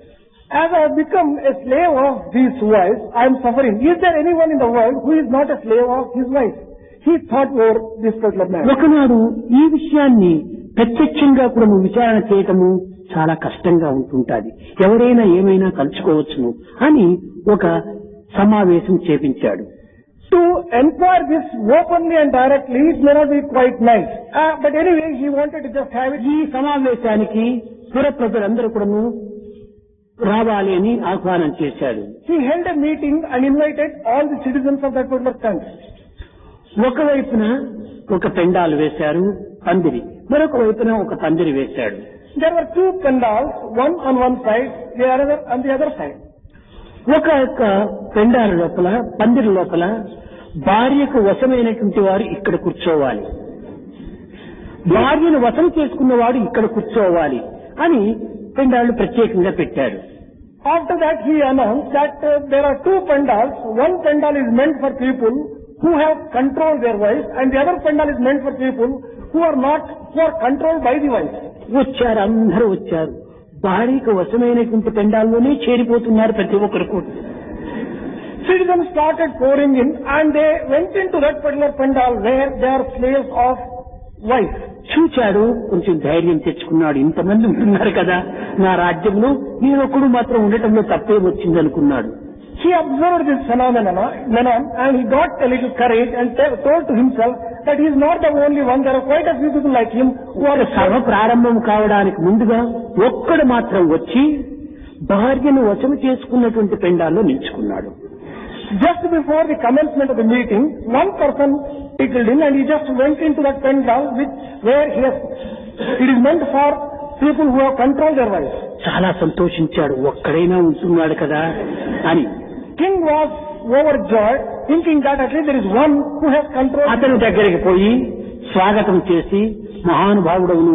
As I have become a slave of these wives, I am suffering. Is there anyone in the world who is not a slave of his wife? He thought over this particular matter. ఒకనాడు ఈ విషయాన్ని ప్రత్యక్షంగా కూడా విచారణ చేయటము చాలా కష్టంగా ఉంటుంటాది. ఎవరైనా ఏమైనా కలుసుకోవచ్చును అని ఒక సమావేశం చేపించాడు. To inquire this openly and directly, it may not be quite nice. But anyway, he wanted to just have it. ఈ సమావేశానికి పుర ప్రజలందరూ కూడాను రావాలి అని ఆహ్వానం చేశాడు. He held a meeting and invited all the citizens of that particular country. ఒకవైపున ఒక పెండాలు వేశారు పందిరి, మరొక వైపున ఒక పందిరి వేశాడు. There were 2 pandals, one on one side, the other on the other side. ఒక పెండాల లోపల పందిరి లోపల భార్యకు వశమైనటువంటి వారు ఇక్కడ కూర్చోవాలి, భార్యను వశం చేసుకున్నవాడు ఇక్కడ కూర్చోవాలి అని పెండాలు ప్రత్యేకంగా పెట్టాడు. After that he announced that there are 2 pandals. One pandal is meant for people who have controlled their wives, and the other pandal is meant for people who are controlled by the wives. వచ్చారు, అందరూ వచ్చారు. భార్యకు వశమైనటువంటి పెండాల్లోనే చేరిపోతున్నారు ప్రతి ఒక్కరు కూడా. Citizens started pouring in, and they went into that particular pandal where they are slaves of wife. చూచాడు, కొంచెం ధైర్యం తెచ్చుకున్నాడు. ఇంతమంది ఉంటున్నారు కదా నా రాజ్యంలో, నేనొక్కడు మాత్రం ఉండటంలో తప్పే వచ్చింది అనుకున్నాడు. He observed this phenomenon and he got a little courage and told to himself that he is not the only one. There are quite a few people like him who are... సభ ప్రారంభం కావడానికి ముందుగా ఒక్కడు మాత్రం వచ్చి భార్యను వశము చేసుకున్నటువంటి పెండాల్లో నిల్చుకున్నాడు. Just before the commencement of the meeting, one person tickled in and he just went into that pandal where it is meant for people who have controlled their wives. చాలా సంతోషించాడు, ఒక్కడైనా ఉంటున్నాడు కదా అని. King was overjoyed, thinking that at least there is one who has control. అతని దగ్గరికి పోయి స్వాగతం చేసి, మహానుభావుడవు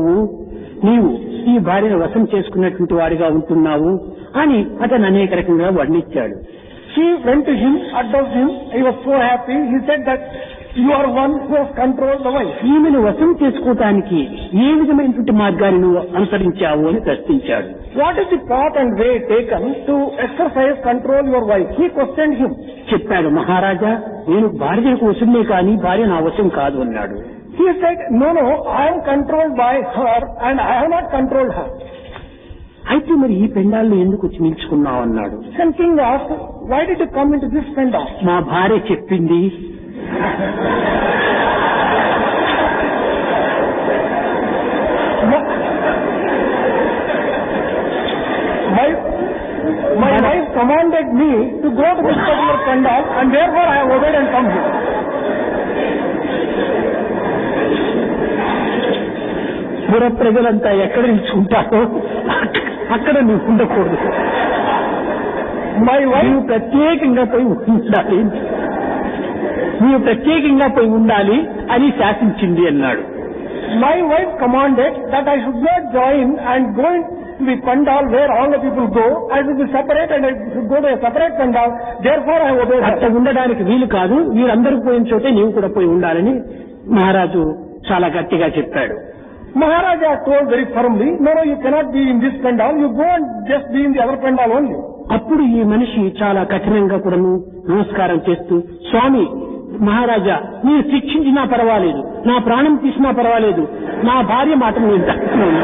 నీవు ఈ భార్యను వశం చేసుకున్నటువంటి వాడిగా ఉంటున్నావు అని అతను అనేక రకంగా వర్ణించాడు. He went to him, addressed him. He was so happy. He said that you are one who has controlled the wife. ఈమెను వశం చేసుకోవటానికి ఏ విధమైనటువంటి మార్గాన్ని నువ్వు అనుసరించావు అని ప్రశ్నించాడు. What is the path and way taken to exercise control your wife? He questioned him. చెప్పాడు, మహారాజా నేను భార్యకు వశమే కానీ భార్య నా వశం కాదు అన్నాడు. He said, no, I am controlled by her and I have not controlled her. అయితే మరి ఈ పెండాలను ఎందుకు నిల్చుకున్నావు అన్నాడు. Then king asked, why did you come into this pandal? మా భార్య చెప్పింది. My wife commanded me to go to this particular pandal, and therefore I have obeyed and come here. పుర ప్రజలంతా ఎక్కడ నిల్చుంటారో అక్కడ నువ్వు ఉండకూడదు. My wife నీవు ప్రత్యేకంగా పోయి ఉండాలి, నీవు ప్రత్యేకంగా పోయి ఉండాలి అని శాసించింది అన్నాడు. My wife commanded that I should not join and go into the pandal where all the people go. I should be separate and I should go to a separate pandal. Therefore I obeyed her. అట్లా ఉండడానికి వీలు కాదు, వీరందరూ పోయిన చోటే నీవు కూడా పోయి ఉండాలని మహారాజు చాలా గట్టిగా చెప్పాడు. Maharaja told very firmly, no, you cannot be in this pandal. You go and just be in the other pandal only. అప్పుడు ఈ మనిషి చాలా కఠినంగా కూడాను నమస్కారం చేస్తూ, స్వామి మహారాజా, మీరు శిక్షించినా పర్వాలేదు, నా ప్రాణం తీసినా పర్వాలేదు, నా భార్య మాటను నేను తట్టుకున్నాను.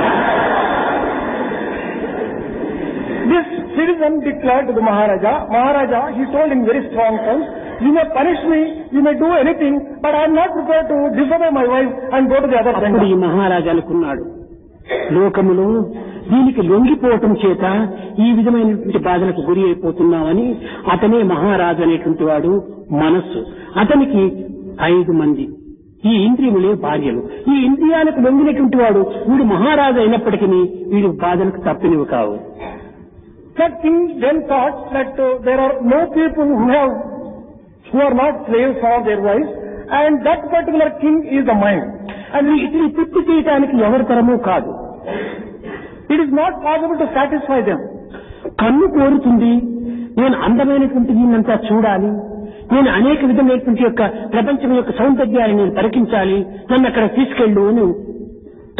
This citizen declared to the Maharaja, Maharaja, he told in very strong terms, you may punish me, you may do anything, but I am not prepared to disobey my wife and go to the other అప్పుడు ఈ pandal. మహారాజా అనుకున్నాడు, లోకములో దీనికి లొంగిపోవటం చేత ఈ విధమైనటువంటి బాధలకు గురి అయిపోతున్నామని. అతనే మహారాజు అనేటువంటి వాడు మనస్సు. అతనికి 5 మంది ఈ ఇంద్రియములే భార్యలు. ఈ ఇంద్రియాలకు లొంగినటువంటి వాడు వీడు మహారాజు అయినప్పటికీ వీడు బాధలకు తప్పినవి కావు. That king then thought that there are no people who are not slaves of their wives, and that particular king is the mind. అది ఇది పూర్తి చేయడానికి ఎవరి తరమూ కాదు. It is not possible to satisfy them. కన్ను కోరుతుంది, నేను అందమైనటువంటి దీన్నంతా చూడాలి, నేను అనేక విధమైనటువంటి యొక్క ప్రపంచం యొక్క సౌందర్యాన్ని నేను పరికించాలి, నన్ను అక్కడ తీసుకెళ్ళు అని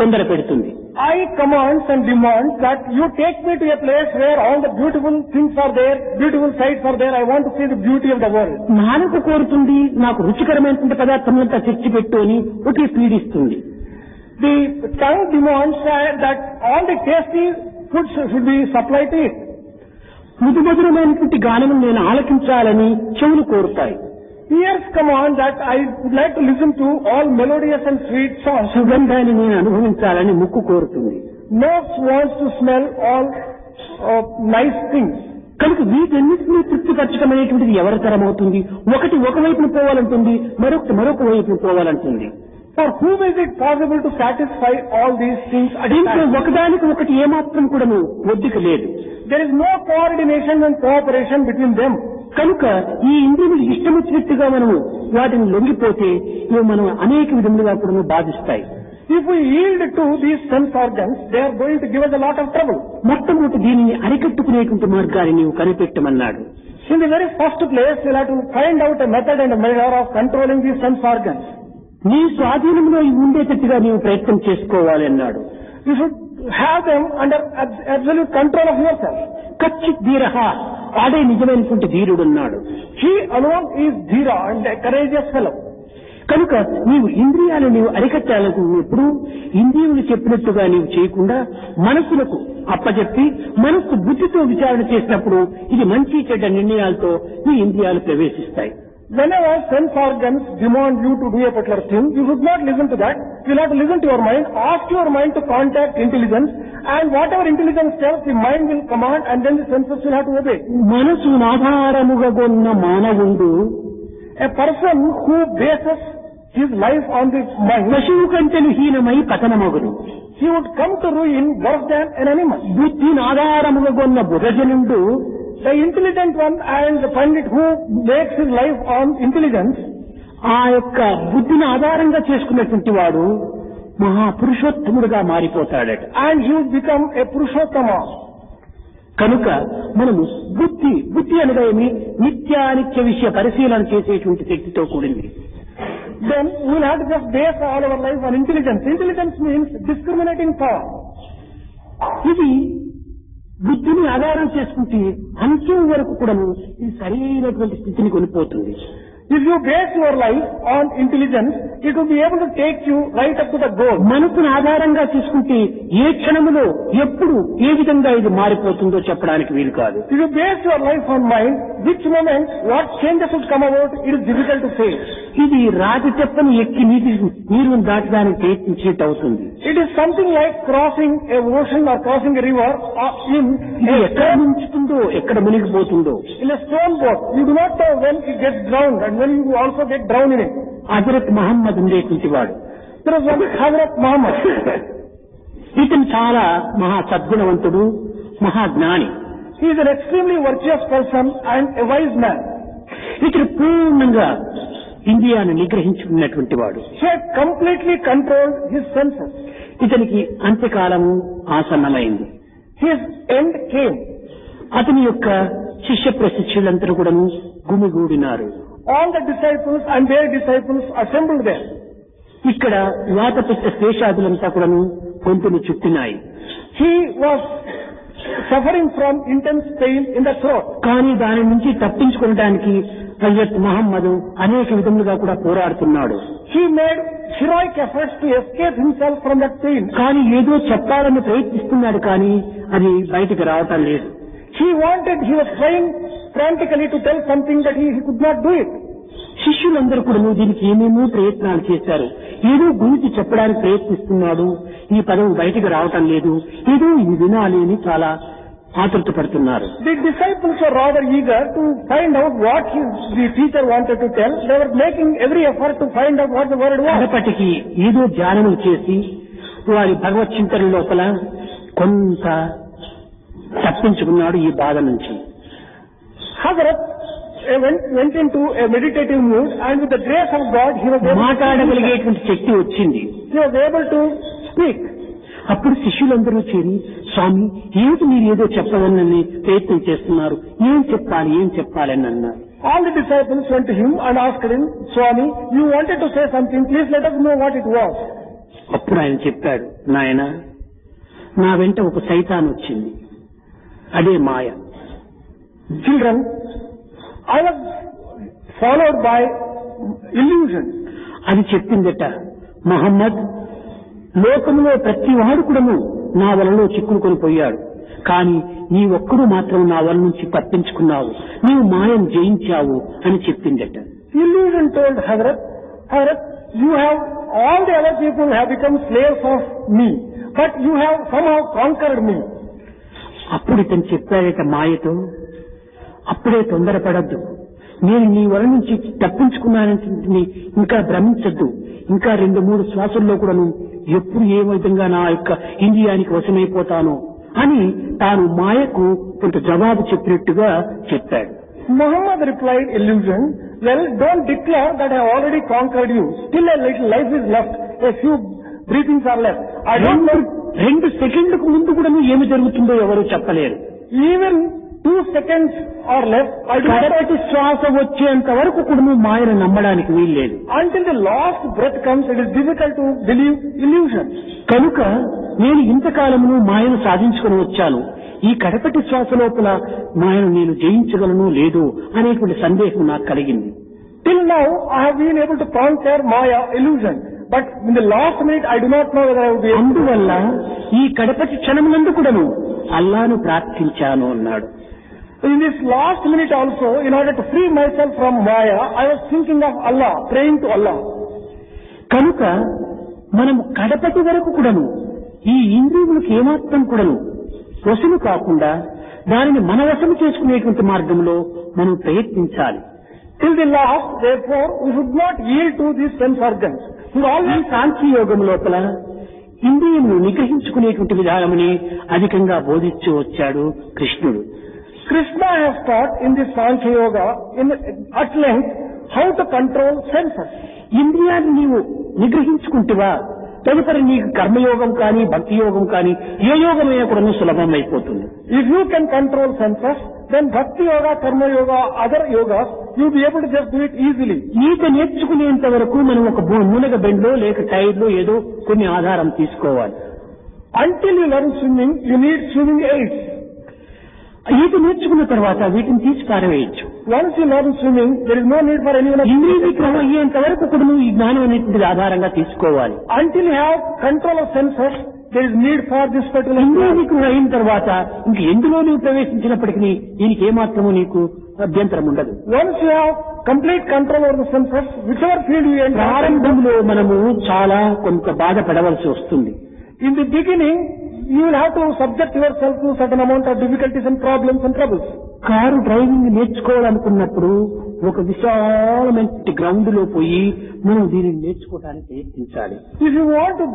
తొందర పెడుతుంది. I command and demand that you take me to a place where all the beautiful things are there, beautiful sights are there. I want to see the beauty of the world. నాలుక కోరుతుంది, నాకు రుచికరమైనటువంటి పదార్థములంతా తెచ్చిపెట్టు అని ఒకే పీడిస్తుంది. The tongue demands that all the tasty foods should be supplied to it. మధురమైనటువంటి గానము నేను ఆలకించాలని చెవులు కోరుతాయి. Ears command that I would like to listen to all melodious and sweet songs. సుగంధాన్ని నేను అనుభవించాలని ముక్కు కోరుతుంది. Nose wants to smell all nice things. కనుక వీటన్నిటినీ తృప్తిపరచడం అనేటువంటిది ఎవరి తరం అవుతుంది? ఒకటి ఒకవైపును పోవాలంటుంది, మరొకటి మరొక వైపును పోవాలంటుంది. For whom is it possible to satisfy all these things at a దీంట్లో time? ఒకదానికి ఒకటి ఏమాత్రం కూడా ఒడ్డుక లేదు. There is no coordination and cooperation between them. కనుక ఈ ఇంద్రియములు ఇష్టం వచ్చినట్టుగా మనము వాటిని లొంగిపోతే ఇవి మనం అనేక విధములుగా కూడా బాధిస్తాయి. If we yield to these sense organs, they are going to give us a lot of trouble. మొట్టమొదటి దీనిని అరికట్టుకునేటువంటి మార్గాన్ని నీవు కనిపెట్టమన్నాడు. In the very first place, we'll have to find out a method and a measure of controlling these sense organs. నీ స్వాధీనంలో ఇవి ఉండేటట్టుగా నీవు ప్రయత్నం చేసుకోవాలి అన్నాడు. You should have them under absolute control of yourself. కచ్చిత్ ధీరః, ఆడే నిజమైనటువంటి ధీరుడు అన్నాడు. He alone is Dhira and a courageous fellow. కనుక నీవు ఇంద్రియాలు నీవు అరికట్టాలనుకున్నప్పుడు ఇంద్రియములు చెప్పినట్టుగా నీవు చేయకుండా మనస్సులకు అప్పచెప్పి మనస్సు బుద్ధితో విచారణ చేసినప్పుడు ఇది మంచి చెడ్డ నిర్ణయాలతో నీ ఇంద్రియాలు ప్రవేశిస్తాయి. Whenever sense organs demand you to do a particular thing, you should not listen to that. You will have to listen to your mind, ask your mind to contact intelligence, and whatever intelligence tells, the mind will command, and then the senses will have to obey. మనసు ఆధారముగా కొన్న మానవుడు A person who bases his life on the mind, పశువు కంటెను హీనమై పతనమగును. he would come to ruin worse than an animal. బుద్ధిని ఆధారముగా కొన్న బుధజనుడు The intelligent one and the pandit who makes his life on intelligence, ఆ యొక్క బుద్ధిని ఆధారంగా చేసుకున్నటువంటి వాడు మహాపురుషోత్తముడుగా మారిపోతాడట. and he would become a Purushottama. కనుక మనము బుద్ధి అనగా ఏమి? నిత్యానిత్య విషయ పరిశీలన చేసేటువంటి శక్తితో కూడింది. Then we will have to just base all our life on intelligence. Intelligence means discriminating power. ఇది బుద్ధిని ఆధారం చేసుకుంటే అంత్యం వరకు కూడాను ఇది సరైనటువంటి స్థితిని కొనిపోతుంది. If you base your life on intelligence, it will be able to take you right up to the goal. మనసును ఆధారంగా తీసుకుంటే ఏ క్షణములో ఎప్పుడు ఏ విధంగా ఇది మారిపోతుందో చెప్పడానికి వీలు కాదు. If you base your life on mind, which moment, what changes would come about, it is difficult to say. ఇది రాతి తెప్పని ఎక్కి నీరును దాటడానికి ప్రయత్నించేట్టు అవుతుంది. It is something like crossing a ocean or crossing a river ఇది ఎక్కడ ముంచుతుందో ఎక్కడ మునిగిపోతుందో. in a stone boat. You do not know when it gets drowned and when you also get drowned in it. Hazrat Mohammed ఉండేటువంటి వాడు. There was one Hazrat Muhammad. ఇతను చాలా మహా సద్గుణవంతుడు, మహాజ్ఞాని. He is an extremely virtuous person and a wise man. ఇతను పూర్ణంగా ఇండియాను నిగ్రహించుకున్నటువంటి వాడు. He had completely controlled his senses. ఇతనికి అంత్యకాలము ఆసన్నమైంది. His end came. అతని యొక్క శిష్య ప్రశిష్యులందరూ కూడా గుమిగూడినారు. All the disciples and their disciples assembled there. ఇక్కడ వాతపిత్త శేషాదులంతా కూడాను గొంతును చుట్టినాయి. He was suffering from intense pain in the throat. కానీ దాని నుంచి తప్పించుకోవడానికి హజరత్ మహమ్మద్ అనేక విధములుగా కూడా పోరాడుతున్నాడు. He made heroic efforts to escape himself from that pain. కానీ ఏదో చెప్పాలని ప్రయత్నిస్తున్నాడు, కానీ అది బయటికి రావటం లేదు. He was trying frantically to tell something that he could not do it. శిష్యులందరూ కూడా దీనికి ఏమేమో ప్రయత్నాలు చేశారు. ఏదో గురించి చెప్పడానికి ప్రయత్నిస్తున్నాడు, ఈ పదం బయటికి రావటం లేదు, ఏదో ఇది వినాలి అని చాలా ఆతృత పడుతున్నారు. The disciples were rather eager to find out what the teacher wanted to tell. They were making every effort to find out what the word was. అప్పటికి ఏదో ధ్యానం చేసి వారి భగవత్ చింతన లోపల కొంత తప్పించుకున్నాడు ఈ బాధ నుంచి. Hazrat went into a meditative mood and with the grace of God he was able మాట్లాడగలిగేటువంటి శక్తి వచ్చింది. He was able to speak. అప్పుడు శిష్యులందరూ చేరి, స్వామి ఏమిటి మీరు ఏదో చెప్పాలని ప్రయత్నం చేస్తున్నారు, ఏం చెప్పాలి అని అన్నారు. All the disciples went to him and asked him, Swami, you wanted to say something, please let us know what it was. అప్పుడు ఆయన చెప్పాడు, నాయన నా వెంట ఒక సైతాన్ వచ్చింది, అదే మాయ. Children, I was followed by illusion. అది చెప్పిందట, మహమ్మద్ లోకంలో ప్రతి వాడు కూడాను నా వలలో చిక్కుకొని పోయాడు, కానీ నీ ఒక్కడు మాత్రం నా వల నుంచి తప్పించుకున్నావు, నీవు మాయం జయించావు అని చెప్పిందట. Illusion told Hazrat, you have, all the other people have become slaves of me, but you have somehow conquered me. అప్పుడు ఇతను చెప్పాడట మాయతో, అప్పుడే తొందరపడద్దు, నేను నీ వల నుంచి తప్పించుకున్నానంటే ఇంకా భ్రమించద్దు, ఇంకా 2-3 శ్వాసల్లో కూడాను ఎప్పుడు ఏ విధంగా నా యొక్క ఇంద్రియానికి వశమైపోతానో అని తాను మాయకు కొంత జవాబు చెప్పినట్టుగా చెప్పాడు. Muhammad replied illusion, well, don't declare that I have already conquered you. Still a little life is left, a few breathings are left. I don't know. 2 సెకండ్లకు ముందు కూడా ఏమి జరుగుతుందో ఎవరు చెప్పలేరు. Even 2 seconds are left. కడపటి శ్వాస వచ్చేంత వరకు కూడా మాయను నమ్మడానికి వీల్లేదు. Until the last breath comes, it is difficult to believe illusion. కనుక నేను ఇంతకాలమును మాయను సాధించుకుని వచ్చాను, ఈ కడపటి శ్వాస లోపల మాయను నేను జయించగలను లేదు అనేటువంటి సందేహం నాకు కలిగింది. Till now, I have been able to conquer Maya illusion. But in the last minute, I do not know whether I will be able to. అందువల్ల ఈ కడపటి క్షణమునందు కూడాను అల్లాను ప్రార్థించాను అన్నాడు. In this last minute also, in order to free myself from Maya, I was thinking of Allah, praying to Allah. కనుక మనం కడపటి వరకు కూడాను ఈ ఇంద్రియములకు ఏమాత్రం కూడాను వశము కాకుండా దానిని మన వశము చేసుకునేటువంటి మార్గంలో మనం ప్రయత్నించాలి. Till the last, therefore, we should not yield to these sense organs. ఈ సాంఖ్య యోగం లోపల ఇంద్రియమును నిగ్రహించుకునేటువంటి విధానముని అధికంగా బోధిస్తూ వచ్చాడు కృష్ణుడు. Krishna has taught in this Sankhya Yoga at length how to control senses. ఇంద్రియాన్ని నీవు నిగ్రహించుకుంటువా, తదుపరి నీకు కర్మయోగం కానీ భక్తి యోగం కానీ ఏ యోగమైనా కూడా సులభం అయిపోతుంది. If you can control senses, then Bhakti Yoga, Karma Yoga, other yogas, you'll be able to just do it easily. ఈత నేర్చుకునేంత వరకు మనం ఒక మునగ బెండో లేక టైర్లో ఏదో కొన్ని ఆధారం తీసుకోవాలి. Until you learn swimming, you need swimming aids. ఈత నేర్చుకున్న తర్వాత వీటిని తీసి పారవేయచ్చు. Once you learn swimming, there is no need for anyone else. ఇంద్రియ నిగ్రహం అయ్యేంత వరకు కూడా నువ్వు ఈ జ్ఞానం అనేటువంటిది ఆధారంగా తీసుకోవాలి. Until you have control of senses, there is need for this particular నీకు అయిన తర్వాత ఇంక ఎందులో నీవు ప్రవేశించినప్పటికీ దీనికి ఏమాత్రము నీకు అభ్యంతరం ఉండదు. Once you have complete control over the senses, whichever field you enter. ప్రారంభంలో మనము చాలా కొంత బాధపడవలసి వస్తుంది. In the beginning, you will have to subject yourself to certain amount of difficulties and problems and troubles. Car driving నేర్చుకోవాలనుకున్నప్పుడు ఒక విశాలమైన ground లో పోయి మనం దీనిని నేర్చుకోవడానికి ప్రయత్నించాలి. If you want to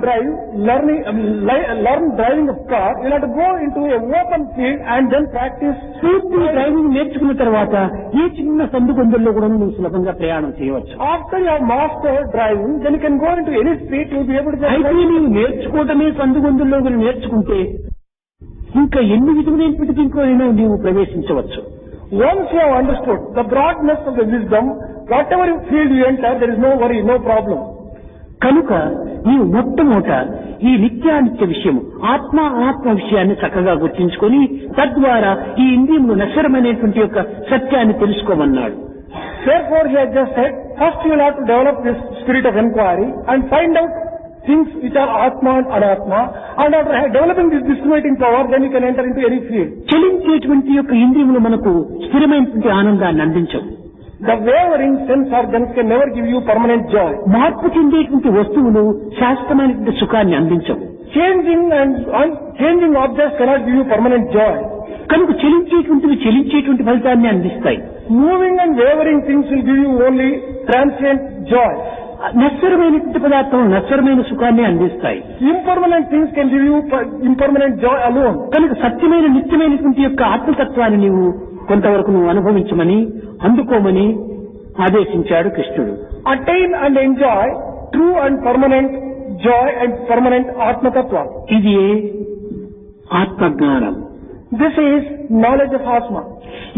learn driving a car, you have to go into a open field and then practice. పూర్తి డ్రైవింగ్ నేర్చుకున్న తర్వాత ఈ చిన్న సందు గొంతుల్లో కూడా నువ్వు సులభంగా ప్రయాణం చేయవచ్చు. After you have mastered driving, then you can go into any street, you will be able to. అయితే నీవు నేర్చుకోవటమే సందు గొంతుల్లో నేర్చుకుంటే ఇంకా ఎన్ని విధములైనటువంటి దీంట్లోనైనా నీవు ప్రవేశించవచ్చు. Once you have understood the broadness of the wisdom, whatever field you enter, there is no worry, no problem. కనుక నీవు మొట్టమొదట ఈ నిత్యానిత్య విషయం ఆత్మ విషయాన్ని చక్కగా గుర్తించుకొని తద్వారా ఈ ఇంద్రియములు నశ్వరమైనటువంటి యొక్క సత్యాన్ని తెలుసుకోమన్నాడు. Therefore, he has just said, first you will have to develop this spirit of inquiry and find out things which are Atma and Anatma, and after developing this discriminating power, then you can enter into any field. చలించేటువంటి యొక్క ఇంద్రియములు మనకు స్థిరమైనటువంటి ఆనందాన్ని అందించవు. The wavering sense organs can never give you permanent joy. మార్పు చెందేటువంటి వస్తువులు శాశ్వతమైనటువంటి సుఖాన్ని అందించవు. Changing objects cannot give you permanent joy. కనుక చెలించేటువంటి ఫలితాన్ని అందిస్తాయి. Moving and wavering things will give you only transient joy. నశ్వరమైనటువంటి పదార్థం నశ్వరమైన సుఖాన్ని అందిస్తాయి. Impermanent things can give you impermanent joy alone. కనుక సత్యమైన నిత్యమైనటువంటి యొక్క ఆత్మతత్వాన్ని నీవు కొంతవరకు నువ్వు అనుభవించమని అందుకోమని ఆదేశించాడు కృష్ణుడు. Attain and enjoy true and permanent joy and permanent Atma Tattva. ఇది ఆత్మజ్ఞానం. This is knowledge of Atma.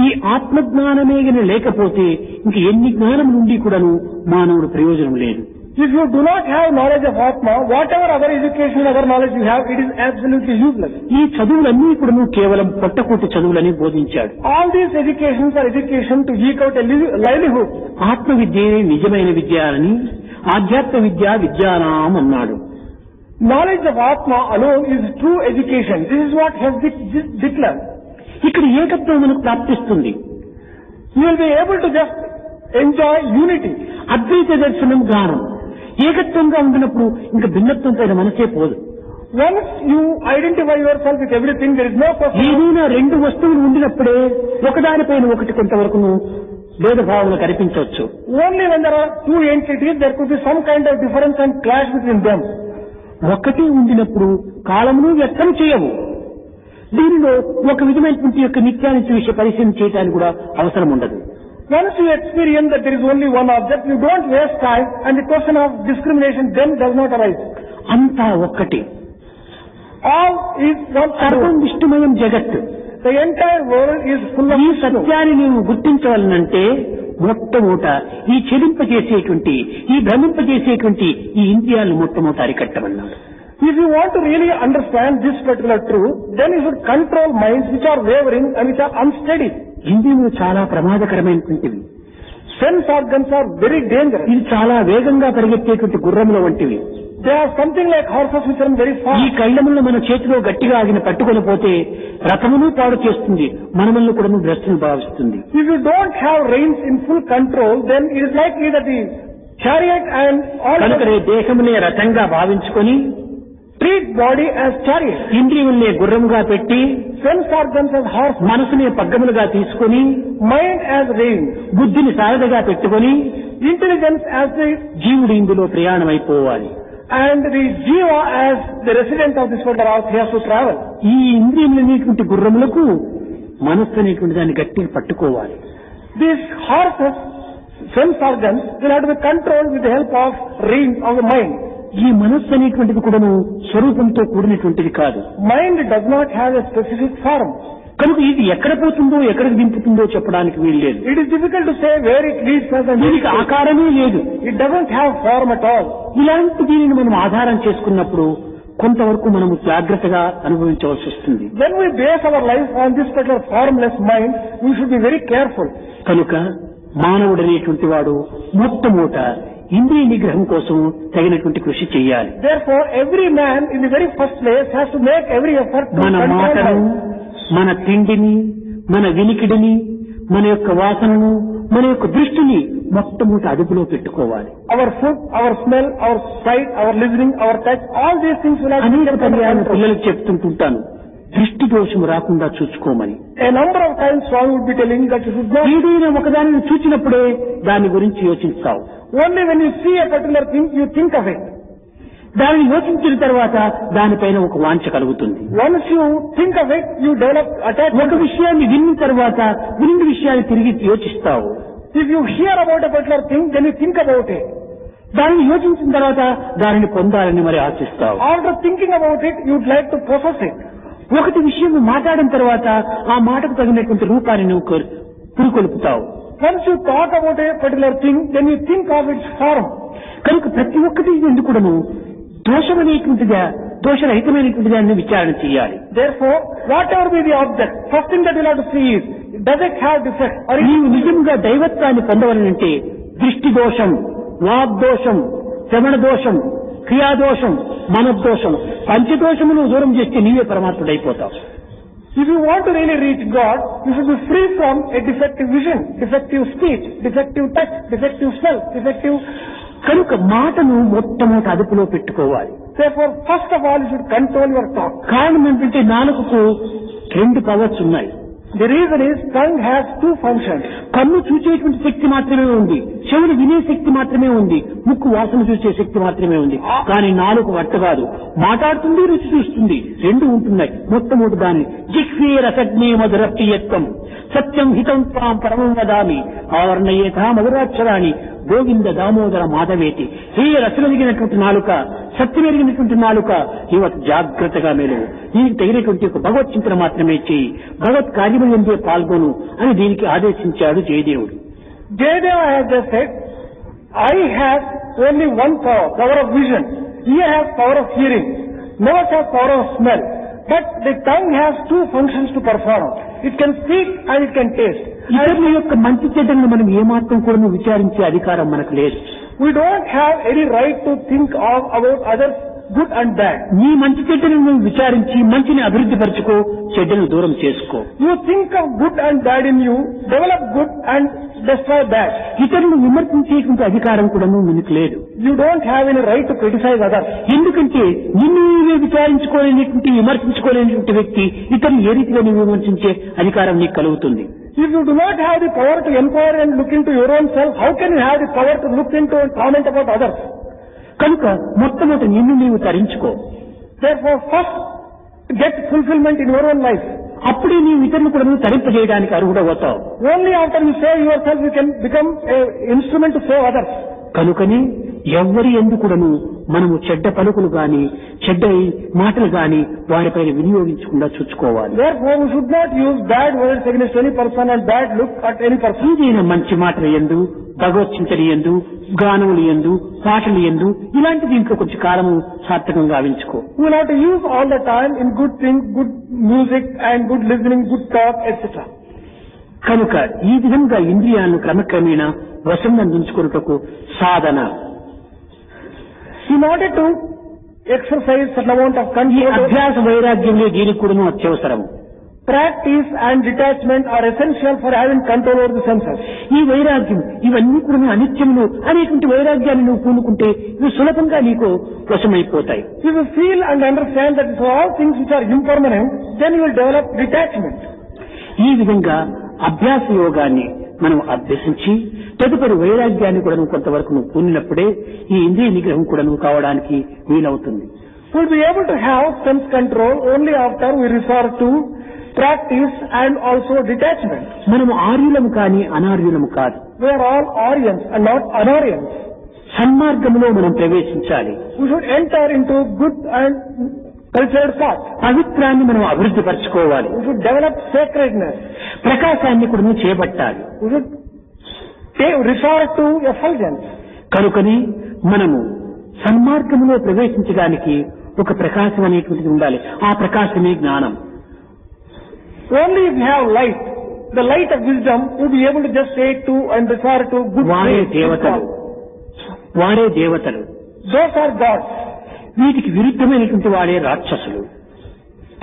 ఈ ఆత్మజ్ఞానమే గని లేకపోతే ఇంక ఎన్ని జ్ఞానం నుండి కూడాను మానవుడు ప్రయోజనం లేదు. If you do not have knowledge of Atma, whatever other education, other knowledge you have, it is absolutely useless. ఈ చదువులన్నీ కూడాను కేవలం పొట్టకూటి చదువులని బోధించాడు. All these educations are education to eke out a livelihood. ఆత్మ విద్యే నిజమైన విద్య అని ఆధ్యాత్మ విద్యానాం అన్నాడు. Knowledge of Atma alone is true education. This is what has declared. ఇక్కడ ఏకత్వం మనకు ప్రాప్తిస్తుంది. You will be able to just enjoy unity. అద్వైత దర్శనం జ్ఞానం ఏకత్వంగా ఉండినప్పుడు ఇంకా భిన్నత్వం పైన మనసే పోదు. Once you identify yourself with everything, there is no question. ఏదైనా రెండు వస్తువులు ఉండినప్పుడే ఒకదానిపైన ఒకటి కొంతవరకు భేదభావన కనిపించవచ్చు. Only when there are two entities, there could be some kind of difference and clash between them. ఒకటి ఉండినప్పుడు కాలమును వ్యక్తం చేయవు. దీనిలో ఒక విధమైనటువంటి యొక్క నిత్యానిత్య విషయ పరిశీలన చేయడానికి కూడా అవసరం ఉండదు. Once you experience that there is only one object, you don't waste time, and the question of discrimination then does not arise. అంతా ఒక్కటి. All is one. సర్వం విష్ణుమయం జగత్. The entire world is full of ఈ సత్యాన్ని నీవు గుర్తించవాలనంటే మొట్టమొదట ఈ చెలింపజేసేటువంటి ఈ భ్రమింపజేసేటువంటి ఈ ఇంద్రియాలను మొట్టమొదట అరికట్టమన్నాడు. If you want to really understand this particular truth, then you should control minds which are wavering and which are unsteady. ఇంద్రియములు చాలా ప్రమాదకరమైనటువంటివి. Sense organs are very dangerous. ఇది చాలా వేగంగా పరిగెత్తేటువంటి గుర్రముల వంటివి. They are something like horses which run very fast. ఈ కళ్ళములను మన చేతిలో గట్టిగా ఆగిన పట్టుకొని పోతే రథమును పాడు చేస్తుంది, మనములను కూడా భ్రష్టును భావిస్తుంది. If you don't have reins in full control, then it is likely that the chariot and all కనుకనే దేహమునే రథంగా భావించుకొని treat body as chariot, ఇంద్రియములనే గుర్రముగా పెట్టి sense organs as horse, మనసునే పగ్గములుగా తీసుకొని mind as rein, బుద్ధిని సారథిగా పెట్టుకొని intelligence as the జీవుడు ఇందులో ప్రయాణం అయిపోవాలి. and the jiva as the resident of this world earth, he has to travel. ఈ ఇంద్రియములనేటువంటి గుర్రములకు మనస్సు అనేటువంటి దాన్ని గట్టిగా పట్టుకోవాలి. These horses, sense organs, will have to be controlled with the help of reins of the mind. ఈ మనస్సు అనేటువంటిది కూడాను స్వరూపంతో కూడినటువంటిది కాదు. Mind does not have a specific form. కనుక ఇది ఎక్కడ పోతుందో ఎక్కడికి దింపుతుందో చెప్పడానికి వీల్లేదు. It is difficult to say where it leads us, and దీనికి ఆకారమే లేదు. it doesn't have form at all. ఇలాంటి దీనిని మనం ఆధారం చేసుకున్నప్పుడు కొంతవరకు మనము జాగ్రత్తగా అనుభవించవలసి వస్తుంది. When we base our life on this particular formless mind, we should be very careful. కనుక మానవుడనేటువంటి వాడు మొట్టమొదట ఇంద్రియ నిగ్రహం కోసం తగినటువంటి కృషి చేయాలి. Therefore, every man in the very first place has to make every effort to మన control మాటను, mind. మన తిండిని, మన వినికిడిని, మన యొక్క వాసనను, మన యొక్క దృష్టిని మొట్టమొదటి అదుపులో పెట్టుకోవాలి. Our food, our smell, our sight, our listening, our touch, all these things will have to be అనేక kept under పర్యాలు control. పిల్లలకు చెప్తుంటుంటాను, దృష్టి దోషం రాకుండా చూసుకోమని. A number of times Swami would be telling that you should not, ఏదైనా ఒకదానిని చూచినప్పుడే దాని గురించి యోచిస్తావు. only when you see a particular thing, you think of it. దానిని యోచించిన తర్వాత దానిపైన ఒక వాంఛ కలుగుతుంది. Once you think of it, you develop attachment. ఒక విషయాన్ని విన్న తర్వాత విన్న విషయాన్ని తిరిగి యోచిస్తావు. If you hear about a particular thing, then you think about it. దానిని యోచించిన తర్వాత దానిని పొందాలని మరి ఆశిస్తావు. After thinking about it, you would like to possess it. ఒకటి విషయం మాట్లాడిన తర్వాత ఆ మాటకు తగినటువంటి రూపాన్ని నువ్వు పురుకొల్పుతావు. Once you thought about a particular thing, then you think of its form. కనుక ప్రతి ఒక్కటి ఎందుకు కూడాను దోషమనేటువంటిదా, దోషరహితమైనటువంటిదా అని విచారణ చేయాలి. Therefore, whatever be the object, first thing that you have to see is, does it have defect? Or నీవు నిజంగా దైవత్వాన్ని పొందవలనంటే దృష్టి దోషం, వాగ్దోషం, శ్రవణ దోషం, క్రియాదోషం, మనోదోషం, పంచదోషములు దూరం చేస్తే నీవే పరమాత్ముడైపోతావు. if you want to really reach God, you should be free from a defective vision, defective speech, defective touch, defective smell, defective. కనుక మాటను మొట్టమొదటి అదుపులో పెట్టుకోవాలి. Therefore, first of all, you should control your talk. కారణం ఏంటంటే నాలుకకు 2 powers ఉన్నాయి. The reason is, tongue has 2 functions. కన్ను చూసేటువంటి శక్తి మాత్రమే ఉంది, చెవులు వినే శక్తి మాత్రమే ఉంది, ముక్కు వాసన చూసే శక్తి మాత్రమే ఉంది. కానీ నాలుగు వట్ట కాదు, మాట్లాడుతుంది, రుచి చూస్తుంది, 2 ఉంటున్నాయి. మొట్టమొదటి దాన్ని జిహ్వే రసజ్ఞే మధురప్రియత్వం సత్యం హితం త్వాం పరమం వదామి ఆవర్ణయేథా మధురాక్షరాణి గోవింద దామోదర మాధవేతి. హే రసగలిగినటువంటి నాలుక, సత్యమెరిగినటువంటి నాలుక, ఇవత్ జాగ్రత్తగా మేలువు, దీనికి తగినటువంటి ఒక భగవత్ చింతన మాత్రమే చేయి, భగవత్ కార్యము ఎందే పాల్గొను అని దీనికి ఆదేశించాడు జయదేవుడు. Jayadeva has just said, eye has only one power, power of vision. Ear has power of hearing. Nose has power of smell. But the tongue has 2 functions to perform. It can speak and it can taste. ఇతరుల యొక్క మంచి చెడ్డలను మనం ఏమాత్రం కూడా విచారించే అధికారం మనకు లేదు. We don't have any right to think about others' good and bad. నీ మంచి చెడ్డలను నువ్వు విచారించి మంచిని అభివృద్ధి పరచుకో, చెడ్డను దూరం చేసుకో. You think of good and bad in you, develop good and destroy bad. ఇతరులను విమర్శించేటువంటి అధికారం కూడా నీకు లేదు. You don't have any right to criticize others. ఎందుకంటే నిన్ను నీవే విచారించుకోలేనటువంటి, విమర్శించుకోలేనటువంటి వ్యక్తి ఇతరులు ఏ రీతిగా నువ్వు విమర్శించే అధికారం నీకు కలుగుతుంది. If you do not have the power to inquire and look into your own self, how can you have the power to look into and comment about others? కనుక మొట్టమొదటి నిన్ను నీవు తరించుకో. Therefore, first get fulfillment in your own life. అప్పుడే నీవు ఇతరులు కూడా నువ్వు తరింపజేయడానికి అర్హుడవుతావు. Only after you save yourself, you can become an instrument to save others. కనుకని ఎవ్వరి యందు కూడాను మనము చెడ్డ పలుకులు గాని, చెడ్డ మాటలు గాని వారిపైన వినియోగించకుండా చూసుకోవాలి. Therefore, we should not use bad words against any person and bad look at any person. ఏదైనా మంచి మాటలు యందు, భగవత్ చింతన యందు, గానములు యందు, పాటలు యందు ఇలాంటి దీంట్లో కొంచెం కాలము సార్థకంగా గావించుకో. We will have to use all the time in good things, good music and good listening, good talk, etc. కనుక ఈ విధంగా ఇంద్రియాలను క్రమక్రమేణా వశంనందించుకున్నటకు సాధన. In order to exercise certain amount of ఈ control, అభ్యాస వైరాగ్యంలో దీనికి కూడాను అత్యవసరము. practice and detachment are essential for having control over the senses. ఈ వైరాగ్యం ఇవన్నీ కూడా అనిత్యములు అనేటువంటి వైరాగ్యాన్ని నువ్వు పూనుకుంటే ఇవి సులభంగా నీకు వశమైపోతాయి. If you feel and understand that these are all things which are impermanent, then you will develop detachment. ఈ విధంగా అభ్యాస యోగాన్ని మనం అభ్యసించి తదుపరి వైరాగ్యాన్ని కూడా నువ్వు కొంతవరకు నువ్వు పూనినప్పుడే ఈ ఇంద్రియ నిగ్రహం కూడా నువ్వు కావడానికి వీలవుతుంది. We will be able to have sense control only after we resort to practice and also detachment. మనము ఆర్యులము కాని అనార్యులము కాదు. We are all Aryans and not Anaryans. సన్మార్గంలో మనం ప్రవేశించాలి. We should enter into good and cultured path. పవిత్రాన్ని మనం అభివృద్ధి పరచుకోవాలి. We should develop sacredness. ప్రకాశాన్ని కూడా నువ్వు చేపట్టాలి. We should resort to effulgence. కనుకని మనము సన్మార్గంలో ప్రవేశించడానికి ఒక ప్రకాశం అనేటువంటిది ఉండాలి. ఆ ప్రకాశమే జ్ఞానం. Only if you have light, the light of wisdom, you will be able to just say to and resort to good వారే ways. దేవతలు. వారే దేవతలు. Those are gods. వీటికి విరుద్ధమైనటువంటి వాడే రాక్షసులు.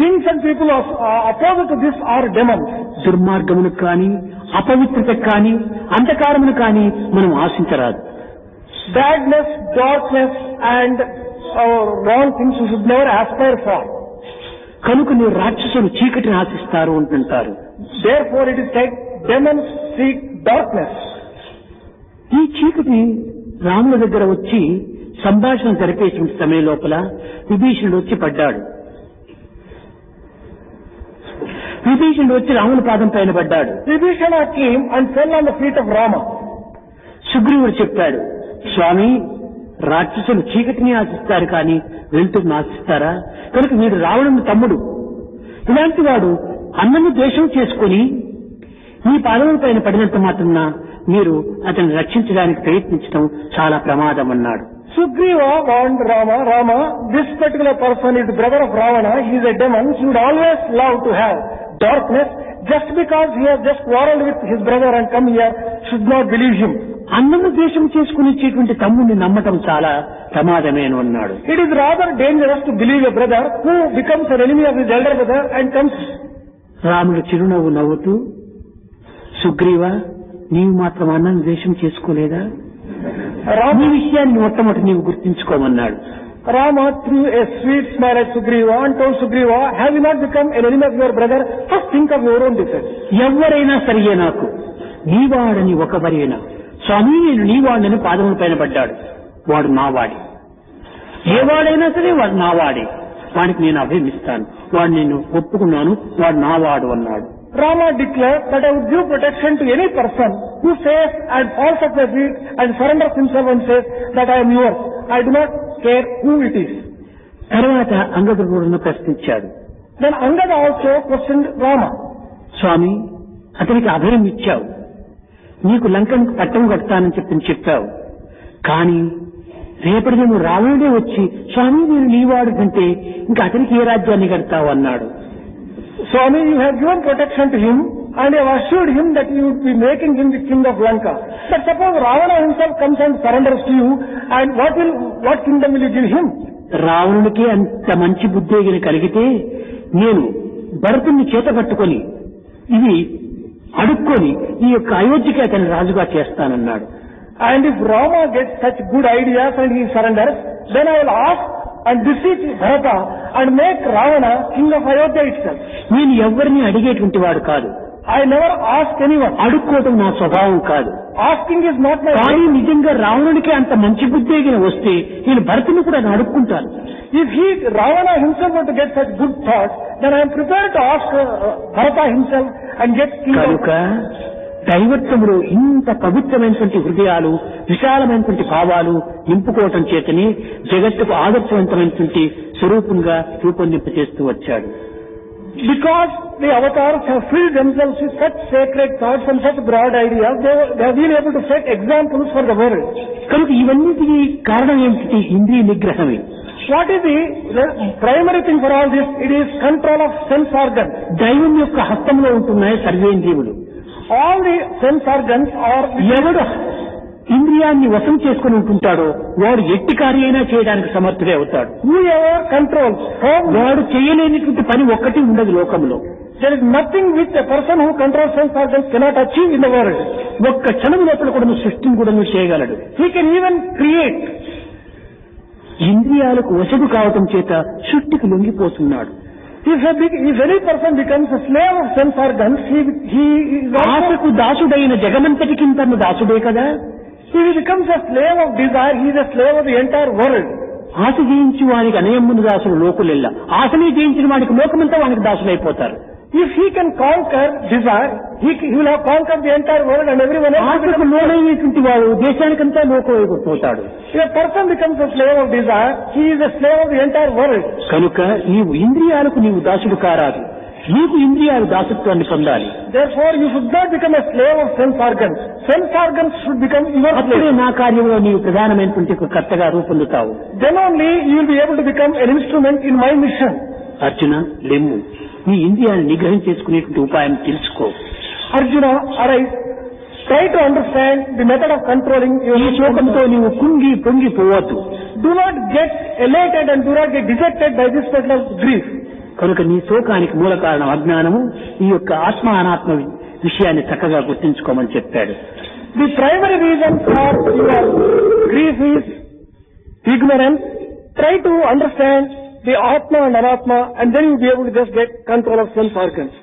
Things and people opposite to this are demons. దుర్మార్గములకు కానీ, అపవిత్రతకు కానీ, అంధకారమును కానీ మనం ఆశించరాదు. Badness, darkness and wrong things you should never aspire for. కనుక మీరు రాక్షసులు చీకటిని ఆశిస్తారు అంటుంటారు. Therefore it is said, demons seek darkness. ఈ చీకటి రాముల దగ్గర వచ్చి సంభాషణ జరిపేసిన సమయం లోపల విభీషణుడు వచ్చి పడ్డాడు. విభీషణుడు వచ్చి రాముల పాదం పైన పడ్డాడు. Vibhishana came and fell on the feet of Rama. సుగ్రీవుడు చెప్పాడు, స్వామి, రాక్షసులు చీకటిని ఆశిస్తారు కానీ వెలుతురుని ఆశిస్తారా? కనుక వీడు రావణుని తమ్ముడు. ఇలాంటి వాడు అన్నము ద్వేషం చేసుకుని మీ పాదముల పైన పడినంత మాత్రాన మీరు అతన్ని రక్షించడానికి ప్రయత్నించడం చాలా ప్రమాదం అన్నాడు. Sugriva warned Rama, this particular person is the brother of Ravana, he is a demon, he would always love to have darkness. Just because he has just quarreled with his brother and come here, should not believe him. అన్నము ద్వేషం చేసుకునేటువంటి తమ్ముడిని నమ్మటం చాలా ప్రమాదమే అని అన్నాడు. It is rather dangerous to believe a brother who becomes an enemy of his elder brother and comes. రాముడు చిరునవ్వు నవ్వుతూ, సుగ్రీవ, నీవు మాత్రం అన్నం ద్వేషం చేసుకోలేదా? ఈ విషయాన్ని మొట్టమొదటి నీవు గుర్తించుకోమన్నాడు. Rama threw a sweet smile at Sugriva and told Sugriva, have you not become an enemy of your brother? First think of your own defense. ఎవరైనా సరియే నాకు, నీవాడని ఒకవరైనా, స్వామి నేను నీవాడని పాదముల పైన పడ్డాడు, వాడు నావాడి. ఏవాడైనా సరే వాడు నావాడే, వాడికి నేను అభయమిస్తాను, వాడు నేను ఒప్పుకున్నాను, వాడు నావాడు అన్నాడు. Rama declared that I would give protection to any person who says and falls at my feet and surrenders himself and says that I am yours. I do not care who it is. తర్వాత అంగదుడు కూడా ప్రశ్నించాడు. Then Angada also questioned Rama. స్వామి, అతనికి అభయం ఇచ్చావు, నీకు లంకను పట్టం కడతానని చెప్పావు, కానీ రేపటి నువ్వు రావణుడే వచ్చి స్వామి నేను నీవాడు అంటే ఇంకా అతనికి ఏ రాజ్యాన్ని కడతావు అన్నాడు. Swami, you have given protection to him and you have assured him that you would be making him the king of Lanka. But suppose Ravana himself comes and surrenders to you, and what kingdom will you give him? రావణుడికి అంత మంచి బుద్ధి కలిగితే నేను భరతుని చేత పట్టుకొని ఇది అడుక్కొని ఈ యొక్క అయోధ్యకి అతని రాజుగా చేస్తానన్నాడు. And if Rama gets such good ideas and he surrenders, then I will ask and beseech Bharata and make Ravana king of Ayodhya itself. నేను ఎవరిని అడిగేటువంటి వాడు కాదు. I never ask anyone. అడుక్కోవడం నా స్వభావం కాదు. Asking is not my కానీ నిజంగా రావణుడికి అంత మంచి బుద్ధి వస్తే నేను భరతుని కూడా అడుక్కుంటాను. If Ravana himself were to get such good thoughts, then I am prepared to ask Bharata himself and get king కనుక దైవత్వంలో ఇంత పవిత్రమైనటువంటి హృదయాలు, విశాలమైనటువంటి భావాలు నింపుకోవటం చేతనే జగత్తుకు ఆదర్శవంతమైనటువంటి స్వరూపంగా రూపొందింపచేస్తూ వచ్చాడు. Because the avatars have filled themselves with such sacred thoughts and such broad ideas, they have been able to set examples for the world. కనుక ఇవన్నిటికీ కారణం ఏమిటి? ఇంద్రియ నిగ్రహమే. What is the primary thing for all this? It is control of sense organs. దైవం యొక్క హస్తంలో ఉంటున్నాయి సర్వేంద్రియములు. All the sense organs are. ఎవడు ఇంద్రియాన్ని వశం చేసుకుని ఉంటుంటాడో వాడు ఎట్టి కార్యైనా చేయడానికి సమర్థుడే అవుతాడు. Whoever controls, వాడు చేయలేనిటువంటి పని ఒక్కటి ఉండదు లోకంలో. There is nothing which a person who controls sense organs cannot achieve in the world. ఒక్క క్షణం లోపల కూడా సృష్టిని కూడా చేయగలడు. He can even create. ఇంద్రియాలకు వశము కావటం చేత సృష్టికి లొంగిపోతున్నాడు. If any person becomes a slave of sense organs, he is ఆశకు దాసుడైన జగమంతటికి తను దాసుడే కదా. If he becomes a slave of desire, he is a slave of the entire world. ఆశ జయించి వానికి అనేమును దాసులు లోకులెల్ల, ఆశని జయించిన వానికి లోకమంతా వానికి దాసులైపోతారు. If he can conquer desire, he will have conquered the entire world and everyone else. ఆశకు లోనైనటువంటి వాడు దేశానికంతా లోకమైపోతాడు. If a person becomes a slave of desire, he is a slave of the entire world. కనుక నీవు ఇంద్రియాలకు నీవు దాసుడు కారాదు, నీకు ఇంద్రియాలు దాసత్వాన్ని పొందాలి. Therefore, you should not become a slave of sense organs. Sense organs should become your అప్పుడే slave. నా కార్యంలో నీవు ప్రధానమైనటువంటి ఒక కర్తగా రూపొందుతావు. Then only you will be able to become an instrument in my mission. Arjuna, లెమ్ము, నీ ఇంద్రియాన్ని నిగ్రహం చేసుకునేటువంటి ఉపాయం తెలుసుకో. Arjuna, arise, Try to understand the method of controlling your ఈ శోకంతో నీవు కుంగి పొంగిపోవద్దు. Do not get elated and do not get dejected by this particular grief. కనుక నీ శోకానికి మూల కారణం అజ్ఞానము. ఈ యొక్క ఆత్మ అనాత్మ విషయాన్ని చక్కగా గుర్తించుకోమని చెప్పాడు. The primary reason for your grief is ignorance. Try to understand the Atma and Anatma, and then you'll be able to just get control of sense organs.